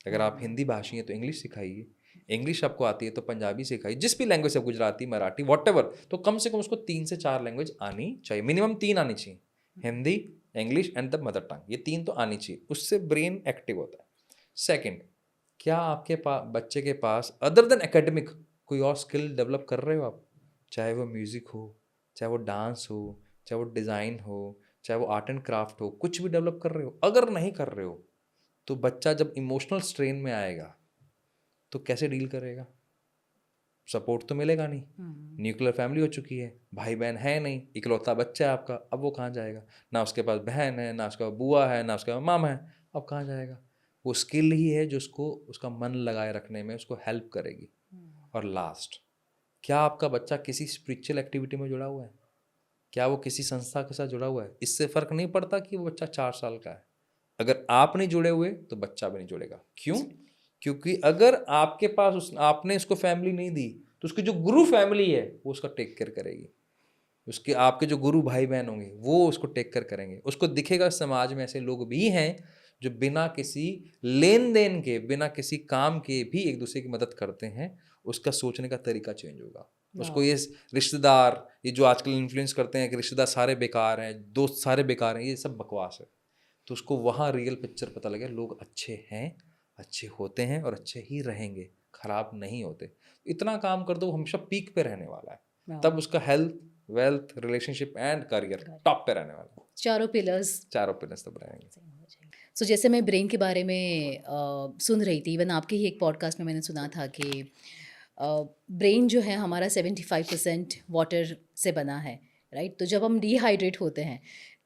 अगर आप हिंदी भाषी हैं तो इंग्लिश सिखाइए, इंग्लिश आपको आती है तो पंजाबी सिखाइए, जिस भी लैंग्वेज से, गुजराती, मराठी, वॉटेवर, तो कम से कम उसको 3 से 4 लैंग्वेज आनी चाहिए, मिनिमम 3 आनी चाहिए। Hindi, English and the mother tongue, ये 3 तो आनी चाहिए, उससे ब्रेन एक्टिव होता है। सेकेंड, क्या आपके पास, बच्चे के पास, अदर देन एकेडमिक कोई और स्किल डेवलप कर रहे हो आप? चाहे वो म्यूज़िक हो, चाहे वो डांस हो, चाहे वो डिज़ाइन हो, चाहे वो आर्ट एंड क्राफ्ट हो, कुछ भी डेवलप कर रहे हो? अगर नहीं कर रहे हो तो बच्चा जब इमोशनल स्ट्रेन में आएगा तो कैसे डील करेगा? सपोर्ट तो मिलेगा नहीं। न्यूक्लियर फैमिली हो चुकी है, भाई बहन है नहीं, इकलौता बच्चा है आपका, अब वो कहाँ जाएगा? ना उसके पास बहन है, ना उसके पास बुआ है, ना उसके पास मामा है, अब कहाँ जाएगा? वो स्किल ही है जो उसको उसका मन लगाए रखने में उसको हेल्प करेगी। और लास्ट, क्या आपका बच्चा किसी स्पिरिचुअल एक्टिविटी में जुड़ा हुआ है? क्या वो किसी संस्था के साथ जुड़ा हुआ है? इससे फर्क नहीं पड़ता कि वो बच्चा 4 साल का है। अगर आप नहीं जुड़े हुए तो बच्चा भी नहीं जुड़ेगा। क्यों? क्योंकि अगर आपके पास आपने इसको फैमिली नहीं दी तो उसकी जो गुरु फैमिली है वो उसका टेक केयर करेगी। उसके आपके जो गुरु भाई बहन होंगे वो उसको टेक केयर करेंगे। उसको दिखेगा समाज में ऐसे लोग भी हैं जो बिना किसी लेन देन के, बिना किसी काम के भी एक दूसरे की मदद करते हैं। उसका सोचने का तरीका चेंज होगा। उसको ये रिश्तेदार, ये जो आजकल इन्फ्लुएंस करते हैं कि रिश्तेदार सारे बेकार हैं, दोस्त सारे बेकार हैं, ये सब बकवास है। तो उसको वहाँ रियल पिक्चर पता लगे, लोग अच्छे हैं, अच्छे होते हैं और अच्छे ही रहेंगे, खराब नहीं होते। इतना काम कर दो, वो हमेशा पीक पे रहने वाला है। तब उसका health, wealth, relationship and career top पे रहने वाला है। चारों पिलर्स तब रहेंगे। सो जैसे मैं ब्रेन के बारे में सुन रही थी, इवन आपके ही एक पॉडकास्ट में मैंने सुना था कि ब्रेन जो है हमारा 75% वाटर से बना है, राइट? तो जब हम डिहाइड्रेट होते हैं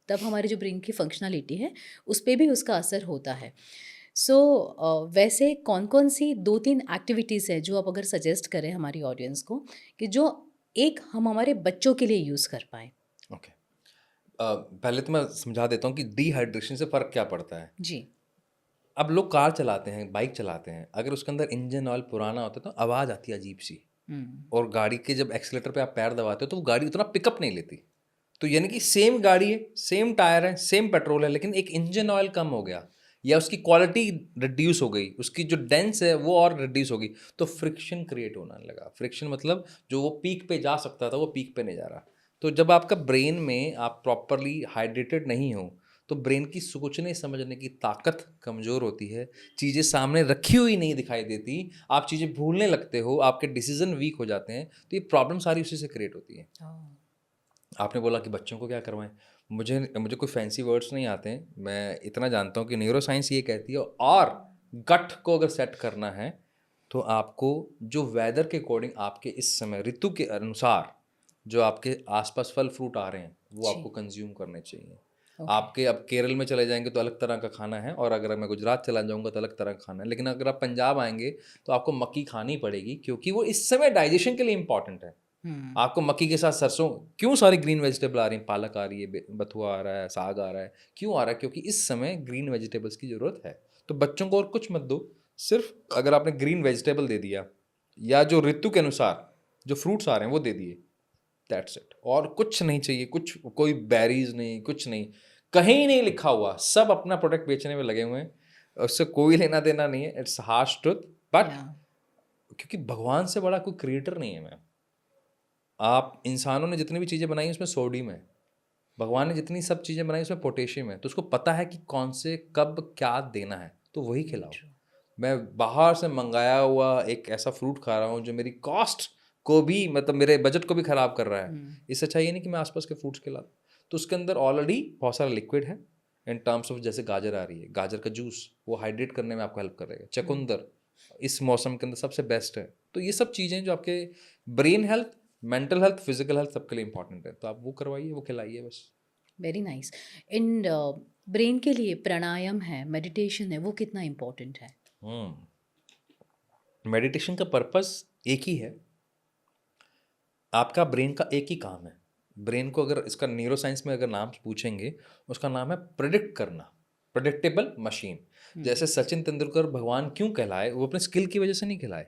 तब हमारी जो ब्रेन की फंक्शनलिटी है उस पर भी उसका असर होता है। सो वैसे कौन कौन सी 2-3 एक्टिविटीज़ है जो आप अगर सजेस्ट करें हमारी ऑडियंस को कि जो एक हम हमारे बच्चों के लिए यूज़ कर पाएँ? ओके, पहले तो मैं समझा देता हूँ कि डिहाइड्रेशन से फ़र्क क्या पड़ता है। जी। अब लोग कार चलाते हैं, बाइक चलाते हैं, अगर उसके अंदर इंजन ऑयल पुराना होता है तो आवाज़ आती है अजीब सी। और गाड़ी के जब एक्सीलेटर पे आप पैर दबाते हो तो वो गाड़ी उतना पिकअप नहीं लेती। तो यानी कि सेम गाड़ी है, सेम टायर है, सेम पेट्रोल है, लेकिन एक इंजन ऑयल कम हो गया या उसकी क्वालिटी रिड्यूस हो गई, उसकी जो डेंस है वो और रिड्यूस हो गई, तो फ्रिक्शन क्रिएट होने लगा। फ्रिक्शन मतलब जो वो पीक पे जा सकता था वो पीक पे नहीं जा रहा। तो जब आपका ब्रेन में आप प्रॉपरली हाइड्रेटेड नहीं हो तो ब्रेन की सोचने समझने की ताकत कमज़ोर होती है, चीज़ें सामने रखी हुई नहीं दिखाई देती, आप चीज़ें भूलने लगते हो, आपके डिसीजन वीक हो जाते हैं, तो ये प्रॉब्लम सारी उसी से क्रिएट होती है। आपने बोला कि बच्चों को क्या करवाएं, मुझे मुझे कोई फैंसी वर्ड्स नहीं आते हैं। मैं इतना जानता हूँ कि न्यूरो साइंस ये कहती है, और गट को अगर सेट करना है तो आपको जो वेदर के अकॉर्डिंग, आपके इस समय ऋतु के अनुसार जो आपके आसपास फल फ्रूट आ रहे हैं वो आपको कंज्यूम करने चाहिए। आपके अब केरल में चले जाएंगे तो अलग तरह का खाना है, और अगर मैं गुजरात चला जाऊंगा तो अलग तरह का खाना है, लेकिन अगर आप पंजाब आएंगे तो आपको मक्की खानी पड़ेगी क्योंकि वो इस समय डाइजेशन के लिए इंपॉर्टेंट है। आपको मक्की के साथ सरसों, क्यों सारी ग्रीन वेजिटेबल आ रही हैं, पालक आ रही है, बथुआ आ रहा है, साग आ रहा है, क्यों आ रहा है? क्योंकि इस समय ग्रीन वेजिटेबल्स की ज़रूरत है। तो बच्चों को और कुछ मत दो, सिर्फ अगर आपने ग्रीन वेजिटेबल दे दिया या जो ऋतु के अनुसार जो फ्रूट्स आ रहे हैं वो दे दिए, दैट्स इट। और कुछ नहीं चाहिए, कुछ कोई बेरीज नहीं, कुछ नहीं, कहीं नहीं लिखा हुआ, सब अपना प्रोडक्ट बेचने में लगे हुए हैं, उससे कोई लेना देना नहीं है। इट्स हार्श ट्रुथ, बट क्योंकि भगवान से बड़ा कोई क्रिएटर नहीं है मैम। आप इंसानों ने जितनी भी चीज़ें बनाई उसमें सोडियम है, भगवान ने जितनी सब चीज़ें बनाई उसमें पोटेशियम है, तो उसको पता है कि कौन से कब क्या देना है, तो वही खिलाओ। मैं बाहर से मंगाया हुआ एक ऐसा फ्रूट खा रहा हूँ जो मेरी कॉस्ट को भी, मतलब मेरे बजट को भी ख़राब कर रहा है। इससे अच्छा ये नहीं कि मैं आसपास के फ्रूट्स खिला दूँ। तो उसके अंदर ऑलरेडी बहुत सारा लिक्विड है इन टर्म्स ऑफ, जैसे गाजर आ रही है, गाजर का जूस वो हाइड्रेट करने में आपको हेल्प करेगा। चकुंदर इस मौसम के अंदर सबसे बेस्ट है। तो ये सब चीज़ें जो आपके brain health, mental health, physical health सबके लिए इंपॉर्टेंट है, तो आप वो करवाइए, वो खिलाइए बस। Very nice. इन ब्रेन के लिए प्राणायाम है, मेडिटेशन है, वो कितना इम्पोर्टेंट है? मेडिटेशन का पर्पस एक ही है, आपका ब्रेन का एक ही काम है। ब्रेन को अगर इसका न्यूरो साइंस में अगर नाम पूछेंगे, उसका नाम है प्रिडिक्ट करना, प्रिडिक्टेबल मशीन। जैसे सचिन तेंदुलकर भगवान क्यों कहलाए, वो अपने स्किल की वजह से नहीं कहलाए,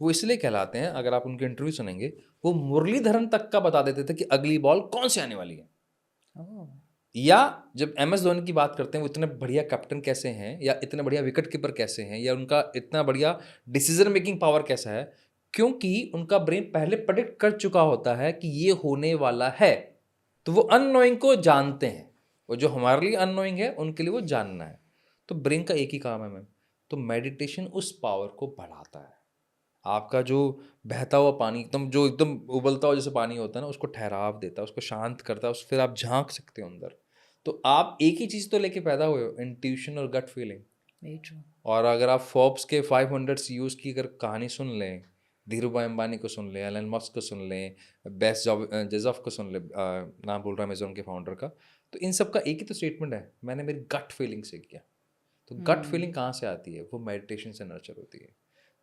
वो इसलिए कहलाते हैं, अगर आप उनके इंटरव्यू सुनेंगे, वो मुरलीधरन तक का बता देते थे कि अगली बॉल कौन से आने वाली है। या जब MS धोनी की बात करते हैं, वो इतने बढ़िया कैप्टन कैसे हैं, या इतने बढ़िया विकेट कीपर कैसे हैं, या उनका इतना बढ़िया डिसीजन मेकिंग पावर कैसा है, क्योंकि उनका ब्रेन पहले प्रेडिक्ट कर चुका होता है कि ये होने वाला है। तो वो अननोइंग को जानते हैं, वो जो हमारे लिए अननोइंग है उनके लिए वो जानना है। तो ब्रेन का एक ही काम है मैम। तो मेडिटेशन उस पावर को बढ़ाता है। आपका जो बहता हुआ पानी, एकदम जो एकदम उबलता हुआ जैसे पानी होता है ना, उसको ठहराव देता है, उसको शांत करता है, फिर आप झांक सकते हो अंदर। तो आप एक ही चीज़ तो लेके पैदा हुए हो, इंट्यूशन और गट फीलिंग। Very true. और अगर आप फोर्ब्स के 500 सीईओज की अगर कहानी सुन लें, धीरू भाई अंबानी को सुन लें, एलन मस्क को सुन लें, बेस्ट जेजॉफ को सुन लें, नाम बोल रहा हूँ अमेजोन के फाउंडर का, तो इन सब का एक ही तो स्टेटमेंट है, मैंने मेरी गट फीलिंग से किया। तो गट फीलिंग कहाँ से आती है? वो मेडिटेशन से नर्चर होती है।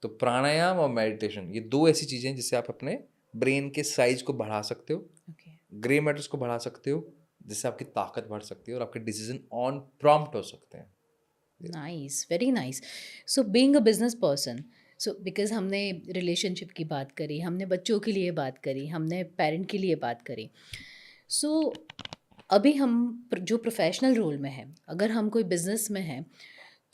तो प्राणायाम और मेडिटेशन ये दो ऐसी चीज़ें हैं जिससे आप अपने ब्रेन के साइज को बढ़ा सकते हो, ओके, ग्रे मैटर्स को बढ़ा सकते हो, जिससे आपकी ताकत बढ़ सकती है और आपके डिसीजन ऑन प्रॉम्प्ट हो सकते हैं। Nice, very nice. So being a business person, so because हमने रिलेशनशिप की बात करी, हमने बच्चों के लिए बात करी, हमने पेरेंट के लिए बात करी। सो अभी हम जो प्रोफेशनल रोल में हैं, अगर हम कोई बिजनेस में हैं,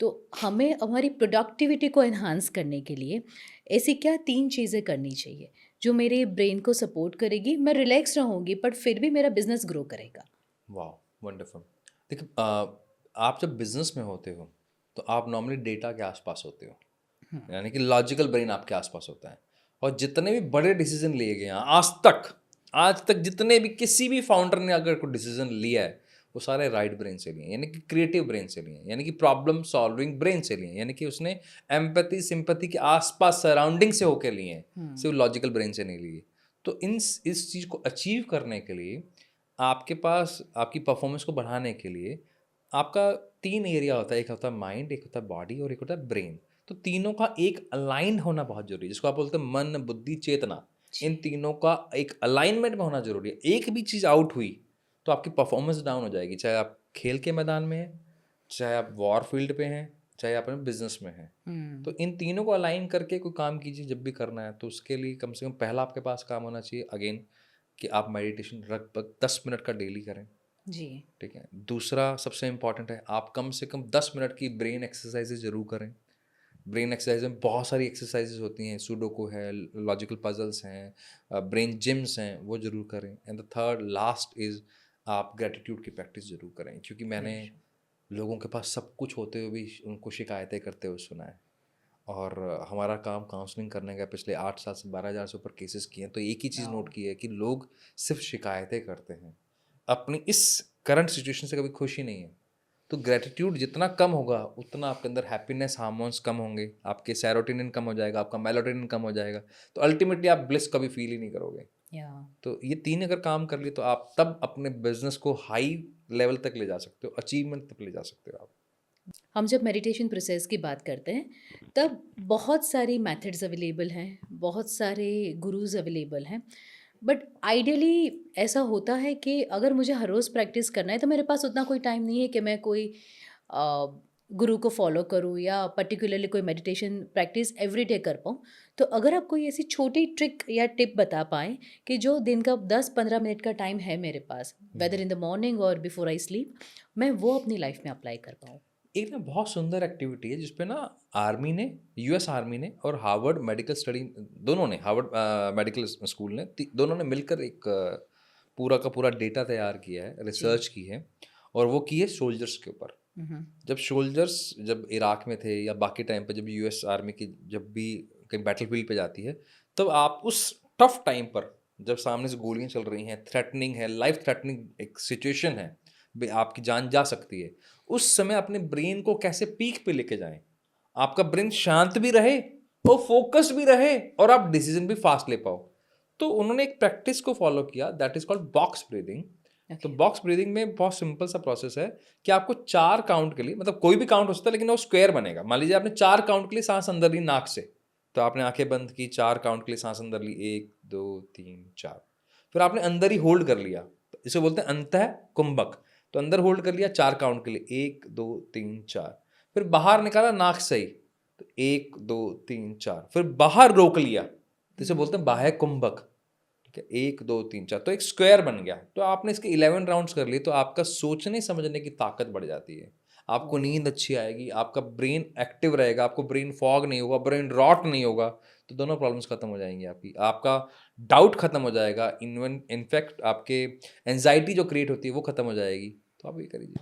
तो हमें हमारी प्रोडक्टिविटी को एनहांस करने के लिए ऐसी क्या 3 चीज़ें करनी चाहिए जो मेरे ब्रेन को सपोर्ट करेगी? मैं रिलैक्स रहूँगी बट फिर भी मेरा बिजनेस ग्रो करेगा। वाह, वंडरफुल। देखिए, आप जब बिजनेस में होते हो तो आप नॉर्मली डेटा के आसपास होते हो, यानी कि लॉजिकल ब्रेन आपके आसपास होता है। और जितने भी बड़े डिसीजन लिए गए हैं आज तक जितने भी किसी भी फाउंडर ने अगर कोई डिसीजन लिया है, वो सारे राइट ब्रेन से लिए हैं, यानी कि क्रिएटिव ब्रेन से लिए हैं, यानी कि प्रॉब्लम सॉल्विंग ब्रेन से लिए हैं, यानी कि उसने एम्पैथी सिंपैथी के आसपास सराउंडिंग से होकर लिए हैं, सिर्फ लॉजिकल ब्रेन से नहीं लिए। तो इस चीज़ को अचीव करने के लिए आपके पास आपकी परफॉर्मेंस को बढ़ाने के लिए आपका 3 एरिया होता है, एक होता है माइंड, एक होता है बॉडी और एक होता है ब्रेन। तो तीनों का एक अलाइंड होना बहुत जरूरी है, जिसको आप बोलते हैं मन, बुद्धि, चेतना। इन तीनों का एक अलाइनमेंट में होना जरूरी है। एक भी चीज़ आउट हुई तो आपकी परफॉर्मेंस डाउन हो जाएगी, चाहे आप खेल के मैदान में हैं, चाहे आप वॉर फील्ड पे हैं, चाहे आप अपने बिजनेस में हैं। तो इन तीनों को अलाइन करके कोई काम कीजिए जब भी करना है। तो उसके लिए कम से कम पहला आपके पास काम होना चाहिए अगेन कि आप मेडिटेशन लगभग 10 मिनट का डेली करें। जी। ठीक है। दूसरा सबसे इम्पॉर्टेंट है, आप कम से कम 10 मिनट की ब्रेन एक्सरसाइजेज जरूर करें। ब्रेन एक्सरसाइज में बहुत सारी एक्सरसाइजेज होती हैं, सुडोको है, लॉजिकल पजल्स हैं, ब्रेन जिम्स हैं, वो जरूर करें। And the third last is आप ग्रेटिट्यूड की प्रैक्टिस जरूर करें, क्योंकि मैंने लोगों के पास सब कुछ होते हुए भी उनको शिकायतें करते हुए सुना है। और हमारा काम काउंसलिंग करने का, पिछले 8 साल से 12,000 से ऊपर केसेस किए हैं, तो एक ही चीज़ नोट की है कि लोग सिर्फ शिकायतें करते हैं, अपनी इस करंट सिचुएशन से कभी खुश ही नहीं है। तो ग्रेटिट्यूड जितना कम होगा उतना आपके अंदर हैप्पीनेस हार्मोन्स कम होंगे, आपके सेरोटोनिन कम हो जाएगा, आपका मेलाटोनिन कम हो जाएगा, तो अल्टीमेटली आप ब्लिस कभी फील ही नहीं करोगे। या तो ये 3 अगर काम कर लिए तो आप तब अपने बिजनेस को हाई लेवल तक ले जा सकते हो, अचीवमेंट तक ले जा सकते हो आप। हम जब मेडिटेशन प्रोसेस की बात करते हैं तब बहुत सारी मेथड्स अवेलेबल हैं, बहुत सारे गुरुज अवेलेबल हैं, बट आइडियली ऐसा होता है कि अगर मुझे हर रोज़ प्रैक्टिस करना है तो मेरे पास उतना कोई टाइम नहीं है कि मैं कोई अ, गुरु को फॉलो करूँ या पर्टिकुलरली कोई मेडिटेशन प्रैक्टिस एवरीडे कर पाऊँ। तो अगर आप कोई ऐसी छोटी ट्रिक या टिप बता पाएँ कि जो दिन का 10-15 मिनट का टाइम है मेरे पास, वेदर इन द मॉर्निंग और बिफोर आई स्लीप, मैं वो अपनी लाइफ में अप्लाई कर पाऊँ। एक ना बहुत सुंदर एक्टिविटी है जिसपे ना आर्मी ने, यूएस आर्मी ने और हार्वर्ड मेडिकल स्टडी, दोनों ने, हार्वर्ड मेडिकल स्कूल ने, दोनों ने मिलकर एक पूरा का पूरा डेटा तैयार किया है, जी। रिसर्च की है, और वो की है सोल्जर्स के ऊपर। जब सोल्जर्स जब इराक में थे या बाकी टाइम पे जब यूएस आर्मी की जब भी कहीं बैटल फील्ड पे जाती है, तब आप उस टफ टाइम पर जब सामने से गोलियां चल रही हैं, थ्रेटनिंग है, लाइफ थ्रेटनिंग एक सिचुएशन है, आपकी जान जा सकती है, उस समय अपने ब्रेन को कैसे पीक पे लेके जाएं, आपका ब्रेन शांत भी रहे और फोकस भी रहे और आप डिसीजन भी फास्ट ले पाओ। तो उन्होंने एक प्रैक्टिस को फॉलो किया, that is called box breathing. तो ओके। बॉक्स ब्रीदिंग में बहुत सिंपल सा प्रोसेस है कि आपको 4 काउंट के लिए, मतलब कोई भी काउंट हो सकता है लेकिन वो स्क्वायर बनेगा। मान लीजिए आपने 4 काउंट के लिए सांस अंदर ली नाक से, तो आपने आंखें बंद की, 4 काउंट के लिए सांस अंदर ली, 1 2 3 4, फिर आपने अंदर ही होल्ड कर लिया, तो इसे बोलते हैं अंतः कुंभक। तो अंदर होल्ड कर लिया 4 काउंट के लिए, 1 2 3 4, फिर बाहर निकाला नाक से ही, तो 1 2 3 4, फिर बाहर रोक लिया, तो इसे बोलते हैं बाह्य कुंभक। ठीक है, 1 2 3 4, तो एक स्क्वायर बन गया। तो आपने इसके 11 राउंड्स कर लिए, तो आपका सोचने समझने की ताकत बढ़ जाती है, आपको नींद अच्छी आएगी, आपका ब्रेन एक्टिव रहेगा, आपको ब्रेन फॉग नहीं होगा, ब्रेन रॉट नहीं होगा, तो दोनों प्रॉब्लम्स खत्म हो जाएंगी आपकी, आपका डाउट खत्म हो जाएगा, इनफैक्ट आपके एंजाइटी जो क्रिएट होती है वो खत्म हो जाएगी। तो आप ये करिए।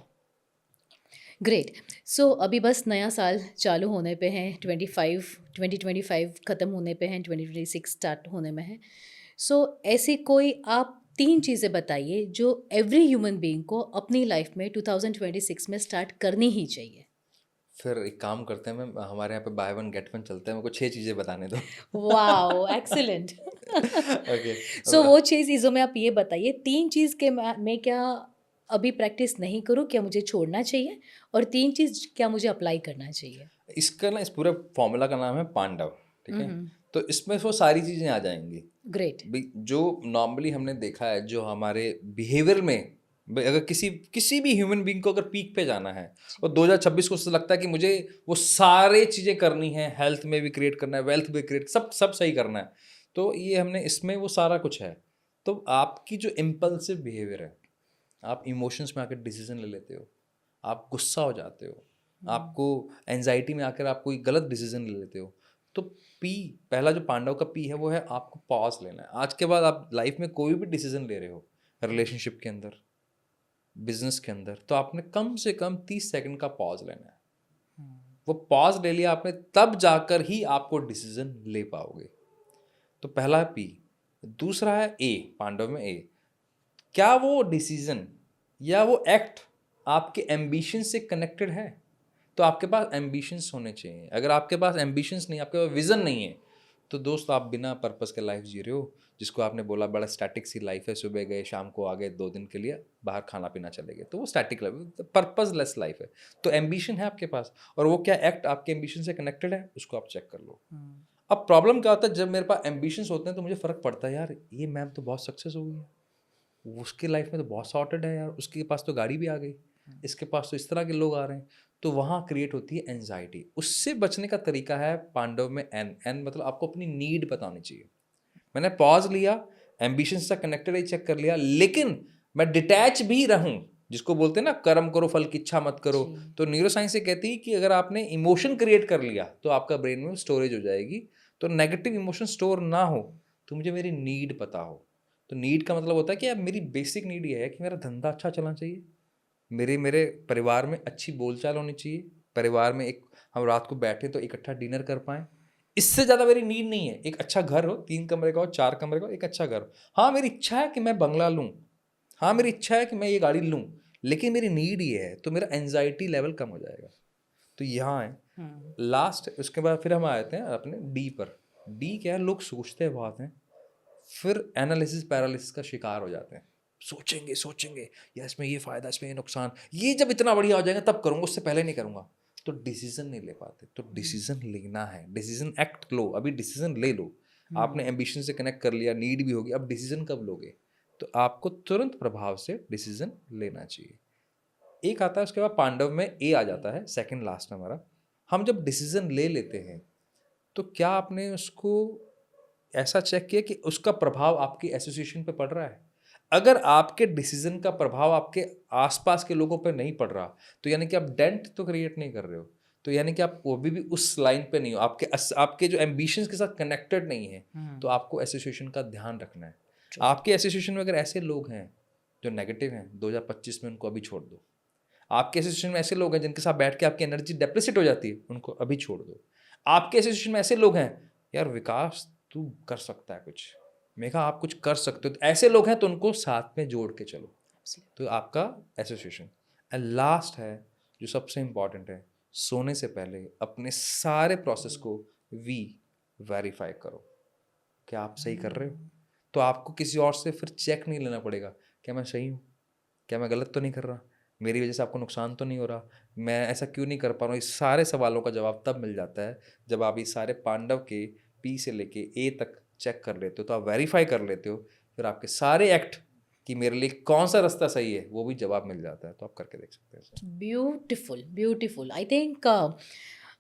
ग्रेट। सो अभी बस नया साल चालू होने पे हैं, 2025 ख़त्म होने पे हैं, 2026 स्टार्ट होने में है। सो ऐसी कोई आप 3 चीज़ें बताइए जो एवरी ह्यूमन बीइंग को अपनी लाइफ में 2026 में स्टार्ट करनी ही चाहिए। फिर एक काम करते हैं मैम, हमारे यहाँ पे बाय वन गेट वन चलता है, मेरे को 6 चीज़ें बताने दो। Wow excellent. ओके। सो वो 6 चीज़ों में आप ये बताइए 3 चीज़ के मैं क्या अभी प्रैक्टिस नहीं करूँ, क्या मुझे छोड़ना चाहिए? और 3 चीज़ क्या मुझे अप्लाई करना चाहिए? इसका ना, इस पूरे फॉर्मूला का नाम है पांडव, ठीक हुँ, है? हुँ। तो इसमें वो सारी चीज़ें आ जाएँगी। ग्रेट। जो नॉर्मली हमने देखा है, जो हमारे बिहेवियर में, अगर किसी किसी भी ह्यूमन बीइंग को अगर पीक पे जाना है और 2026 को उससे लगता है कि मुझे वो सारे चीज़ें करनी है, हेल्थ में भी क्रिएट करना है, वेल्थ भी क्रिएट, सब सब सही करना है, तो ये हमने इसमें वो सारा कुछ है। तो आपकी जो इम्पल्सिव बिहेवियर है, आप इमोशंस में आकर डिसीजन ले लेते हो, आप गुस्सा हो जाते हो, आपको एंजाइटी में आकर आप कोई गलत डिसीजन ले लेते हो, तो पी, पहला जो पांडव का पी है वो है आपको पॉज लेना है। आज के बाद आप लाइफ में कोई भी डिसीजन ले रहे हो, रिलेशनशिप के अंदर, बिजनेस के अंदर, तो आपने कम से कम 30 सेकंड का पॉज लेना है। वो पॉज ले लिया आपने, तब जाकर ही आपको डिसीजन ले पाओगे। तो पहला है पी। दूसरा है ए, पांडव में ए, क्या वो डिसीजन या वो एक्ट आपके एम्बिशन से कनेक्टेड है? तो आपके पास एम्बिशंस होने चाहिए। अगर आपके पास एम्बिशंस नहीं, आपके पास विजन नहीं है, तो दोस्त आप बिना पर्पस के लाइफ जी रहे हो, जिसको आपने बोला बड़ा स्टैटिक सी लाइफ है, सुबह गए शाम को आ गए, 2 दिन के लिए बाहर खाना पीना चले गए, तो वो स्टैटिक लाइफ, पर्पसलेस लाइफ है। तो एम्बिशन है आपके पास, और वो क्या एक्ट आपके एम्बिशन से कनेक्टेड है, उसको आप चेक कर लो। अब प्रॉब्लम क्या होता है, जब मेरे पास एम्बिशंस होते हैं तो मुझे फर्क पड़ता है, यार ये मैम तो बहुत सक्सेस हो गई है, उसकी लाइफ में तो बहुत सॉर्टेड है यार, उसके पास तो गाड़ी भी आ गई, इसके पास तो इस तरह के लोग आ रहे हैं, तो वहाँ क्रिएट होती है एंजाइटी। उससे बचने का तरीका है पांडव में एन, एन मतलब आपको अपनी नीड बतानी चाहिए। मैंने पॉज लिया, एम्बिशन से कनेक्टेड ही चेक कर लिया, लेकिन मैं डिटैच भी रहूं, जिसको बोलते हैं ना कर्म करो फल की इच्छा मत करो। तो न्यूरोसाइंस ये कहती है कि अगर आपने इमोशन क्रिएट कर लिया तो आपका ब्रेन में स्टोरेज हो जाएगी। तो नेगेटिव इमोशन स्टोर ना हो, तो मुझे मेरी नीड पता हो। तो नीड का मतलब होता है कि यार मेरी बेसिक नीड ये है कि मेरा धंधा अच्छा चलना चाहिए, मेरे मेरे परिवार में अच्छी बोलचाल होनी चाहिए, परिवार में एक हम रात को बैठे तो इकट्ठा डिनर कर पाएँ। इससे ज़्यादा मेरी नीड नहीं है। एक अच्छा घर हो, 3 कमरे का हो, 4 कमरे का हो, एक अच्छा घर हो। हाँ, मेरी इच्छा है कि मैं बंगला लूँ, हाँ, मेरी इच्छा है कि मैं ये गाड़ी लूँ, लेकिन मेरी नीड ये है, तो मेरा एंग्ज़ायटी लेवल कम हो जाएगा। तो यहाँ है लास्ट, उसके बाद फिर हम आते हैं अपने डी पर। डी क्या है, लोग सोचते बहुत हैं, फिर एनालिसिस पैरालिसिस का शिकार हो जाते हैं। सोचेंगे सोचेंगे, या इसमें ये फ़ायदा, इसमें ये नुकसान, ये जब इतना बढ़िया हो जाएगा तब करूँगा, उससे पहले नहीं करूँगा। तो डिसीजन नहीं ले पाते। तो डिसीजन लेना है, डिसीजन एक्ट लो, अभी डिसीजन ले लो। आपने एम्बिशन से कनेक्ट कर लिया, नीड भी होगी, अब डिसीजन कब लोगे? तो आपको तुरंत प्रभाव से डिसीजन लेना चाहिए। एक आता है, उसके बाद पांडव में ए आ जाता है, सेकंड लास्ट हमारा। हम जब डिसीजन ले लेते हैं, तो क्या आपने उसको ऐसा चेक किया कि उसका प्रभाव आपकी एसोसिएशन पे पड़ रहा है? अगर आपके डिसीजन का प्रभाव आपके आसपास के लोगों पे नहीं पड़ रहा, तो यानी कि आप डेंट तो क्रिएट नहीं कर रहे हो। तो यानी कि आप वो भी उस लाइन पे नहीं हो, आपके जो एम्बिशंस के साथ कनेक्टेड नहीं है। तो आपको एसोसिएशन का ध्यान रखना है। आपके एसोसिएशन में अगर ऐसे लोग हैं जो नेगेटिव हैं, 2025 में उनको अभी छोड़ दो। आपके एसोसिएशन में ऐसे लोग हैं जिनके साथ बैठ के आपकी एनर्जी डेप्रिसिएट हो जाती है, उनको अभी छोड़ दो। आपके एसोसिएशन में ऐसे लोग हैं, यार विकास तू कर सकता है कुछ, मैं कहा आप कुछ कर सकते हो, तो ऐसे लोग हैं तो उनको साथ में जोड़ के चलो। तो आपका एसोसिएशन। एंड लास्ट है जो सबसे इम्पॉर्टेंट है, सोने से पहले अपने सारे प्रोसेस को वेरीफाई करो, क्या आप सही कर रहे हो? तो आपको किसी और से फिर चेक नहीं लेना पड़ेगा, क्या मैं सही हूँ, क्या मैं गलत तो नहीं कर रहा, मेरी वजह से आपको नुकसान तो नहीं हो रहा, मैं ऐसा क्यों नहीं कर पा रहा हूँ। इस सारे सवालों का जवाब तब मिल जाता है जब आप ये सारे पांडव के पी से लेके ए तक चेक कर लेते हो, तो आप वेरीफाई कर लेते हो, फिर आपके सारे एक्ट कि मेरे लिए कौन सा रास्ता सही है वो भी जवाब मिल जाता है। तो आप करके देख सकते हैं। Beautiful beautiful. आई थिंक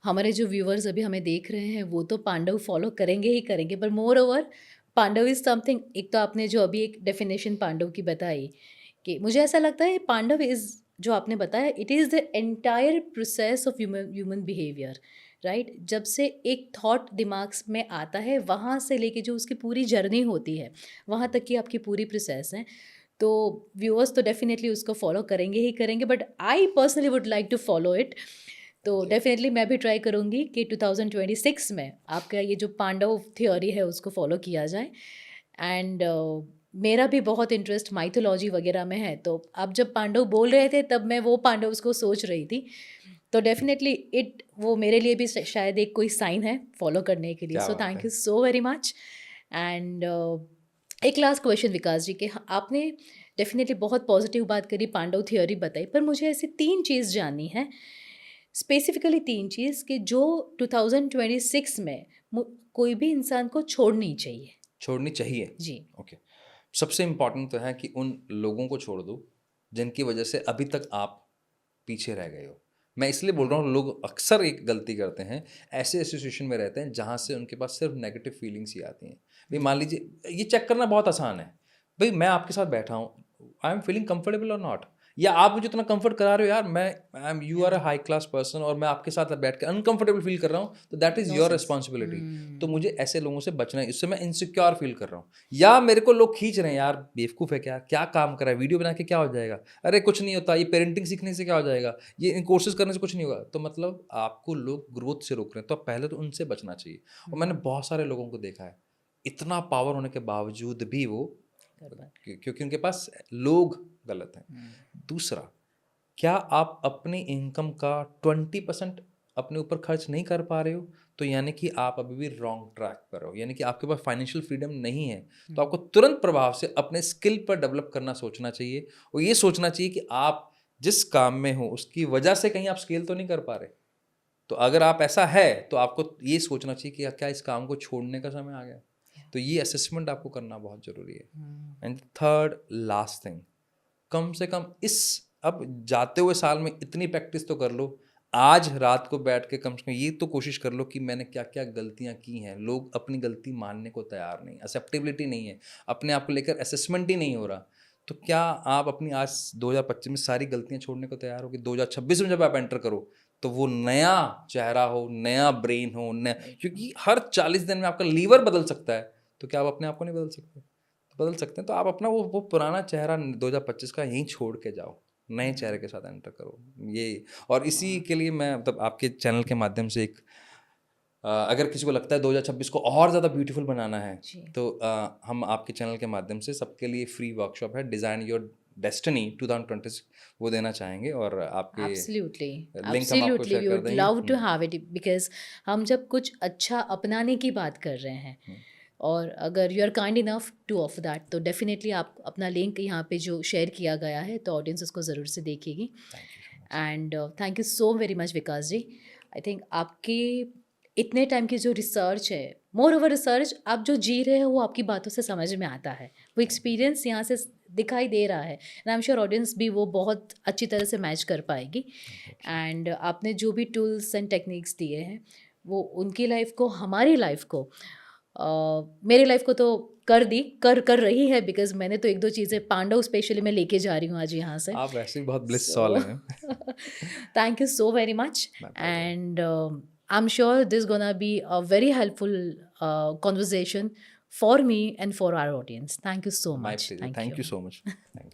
हमारे जो व्यूअर्स अभी हमें देख रहे हैं वो तो पांडव फॉलो करेंगे ही करेंगे, पर moreover Pandav is something. एक तो आपने जो अभी एक डेफिनेशन पांडव की बताई, कि मुझे ऐसा लगता है पांडव इज़, जो आपने बताया, it is the entire process of human behaviour, right? जब से एक थॉट दिमाग में आता है, वहाँ से लेके जो उसकी पूरी जर्नी होती है, वहाँ तक की आपकी पूरी प्रोसेस है। तो व्यूअर्स तो डेफिनेटली उसको फॉलो करेंगे ही करेंगे, but I personally would like to follow it. तो डेफिनेटली मैं भी ट्राई करूँगी कि 2026 में आपका ये जो पांडव थ्योरी है उसको फॉलो किया जाए। एंड मेरा भी बहुत इंटरेस्ट माइथोलॉजी वगैरह में है, तो अब जब पांडव बोल रहे थे तब मैं वो पांडव को सोच रही थी। तो डेफिनेटली वो मेरे लिए भी शायद एक कोई साइन है फॉलो करने के लिए. क्या सो बात थैंक है. You so very much. And एक लास्ट क्वेश्चन विकास जी के, आपने डेफिनेटली बहुत पॉजिटिव बात करी, पांडव थ्योरी बताई, पर मुझे ऐसी 3 चीज़ जाननी है, स्पेसिफिकली 3 चीज़ कि जो 2026 में कोई भी इंसान को छोड़नी चाहिए. छोड़नी चाहिए. जी. ओके. सबसे इम्पोर्टेंट तो है कि उन लोगों को छोड़ दो जिनकी वजह से अभी तक आप पीछे रह गए हो. मैं इसलिए बोल रहा हूँ, लोग अक्सर एक गलती करते हैं, ऐसे एसोसिएशन में रहते हैं जहाँ से उनके पास सिर्फ नेगेटिव फीलिंग्स ही आती हैं. भाई मान लीजिए, ये चेक करना बहुत आसान है. भाई मैं आपके साथ बैठा हूँ, आई एम फीलिंग कंफर्टेबल और नॉट, या आप मुझे इतना कंफर्ट करा रहे हो यार, मैं you are a high class person और मैं आपके साथ बैठ के अनकंफर्टेबल फील कर रहा हूँ, तो that is know your sense. Responsibility. तो मुझे ऐसे लोगों से बचना है, इससे मैं इनसिक्योर फील कर रहा हूँ. या मेरे को लोग खींच रहे हैं, यार बेवकूफ़ है क्या, क्या काम कर रहा है, वीडियो बना के क्या हो जाएगा, अरे कुछ नहीं होता, ये पेरेंटिंग सीखने से क्या हो जाएगा, ये इन कोर्सेज करने से कुछ नहीं होगा. तो मतलब आपको लोग ग्रोथ से रोक रहे हैं, तो पहले तो उनसे बचना चाहिए. और मैंने बहुत सारे लोगों को देखा है, इतना पावर होने के बावजूद भी वो, क्योंकि उनके पास लोग गलत हैं. दूसरा, क्या आप अपनी इनकम का 20% अपने ऊपर खर्च नहीं कर पा रहे हो, तो यानी कि आप अभी भी रॉन्ग ट्रैक पर हो, यानी कि आपके पास फाइनेंशियल फ्रीडम नहीं है. तो आपको तुरंत प्रभाव से अपने स्किल पर डेवलप करना सोचना चाहिए, और ये सोचना चाहिए कि आप जिस काम में हो उसकी वजह से कहीं आप स्केल तो नहीं कर पा रहे. तो अगर आप ऐसा है तो आपको ये सोचना चाहिए कि क्या इस काम को छोड़ने का समय आ गया. तो ये असेसमेंट आपको करना बहुत ज़रूरी है. एंड थर्ड लास्ट थिंग, कम से कम इस अब जाते हुए साल में इतनी प्रैक्टिस तो कर लो, आज रात को बैठ के कम से कम ये तो कोशिश कर लो कि मैंने क्या क्या गलतियां की हैं. लोग अपनी गलती मानने को तैयार नहीं, एक्सेप्टेबिलिटी नहीं है, अपने आप को लेकर असेसमेंट ही नहीं हो रहा. तो क्या आप अपनी आज 2025 में सारी गलतियां छोड़ने को तैयार हो कि 2026 में जब आप एंटर करो तो वो नया चेहरा हो, नया ब्रेन हो, नया, क्योंकि हर 40 दिन में आपका लीवर बदल सकता है. तो क्या आप अपने आप को नहीं बदल सकते? बदल सकते हैं. तो आप अपना वो पुराना चेहरा 2025 का यहीं छोड़ के जाओ, नए चेहरे के साथ एंटर करो. ये, और इसी के लिए मैं मतलब आपके चैनल के माध्यम से एक अगर किसी को लगता है 2026 को और ज़्यादा ब्यूटीफुल बनाना है, तो हम आपके चैनल के माध्यम से सबके लिए फ्री वर्कशॉप है डिज़ाइन योर डेस्टिनी 2026 वो देना चाहेंगे. और आपके Absolutely, लिंक हम आपको absolutely. शेयर We कर would देंगे. love to have it because हम जब कुछ अच्छा अपनाने की बात कर रहे हैं, और अगर you are kind enough to offer that, तो डेफिनेटली आप अपना लिंक यहाँ पे जो शेयर किया गया है, तो ऑडियंस उसको ज़रूर से देखेगी. And thank you so very much Vikas ji. I think आपके इतने टाइम की जो रिसर्च है, मोर ओवर रिसर्च, आप जो जी रहे हो वो आपकी बातों से समझ में आता है, वो एक्सपीरियंस यहाँ से दिखाई दे रहा है. And I am sure audience भी वो बहुत अच्छी तरह से मैच कर पाएगी. एंड आपने जो भी टूल्स एंड टेक्निक्स दिए हैं, वो उनकी लाइफ को, हमारी लाइफ को, मेरी लाइफ को तो कर रही है, बिकॉज मैंने तो 1-2 चीज़ें पांडव स्पेशली मैं लेके जा रही हूँ आज यहाँ से. आप वैसे भी बहुत ब्लिस सॉल हैं. Thank you so very much. And I am sure this gonna be a very helpful conversation for me and for our audience. Thank you so much. Thank you so much. Thank you.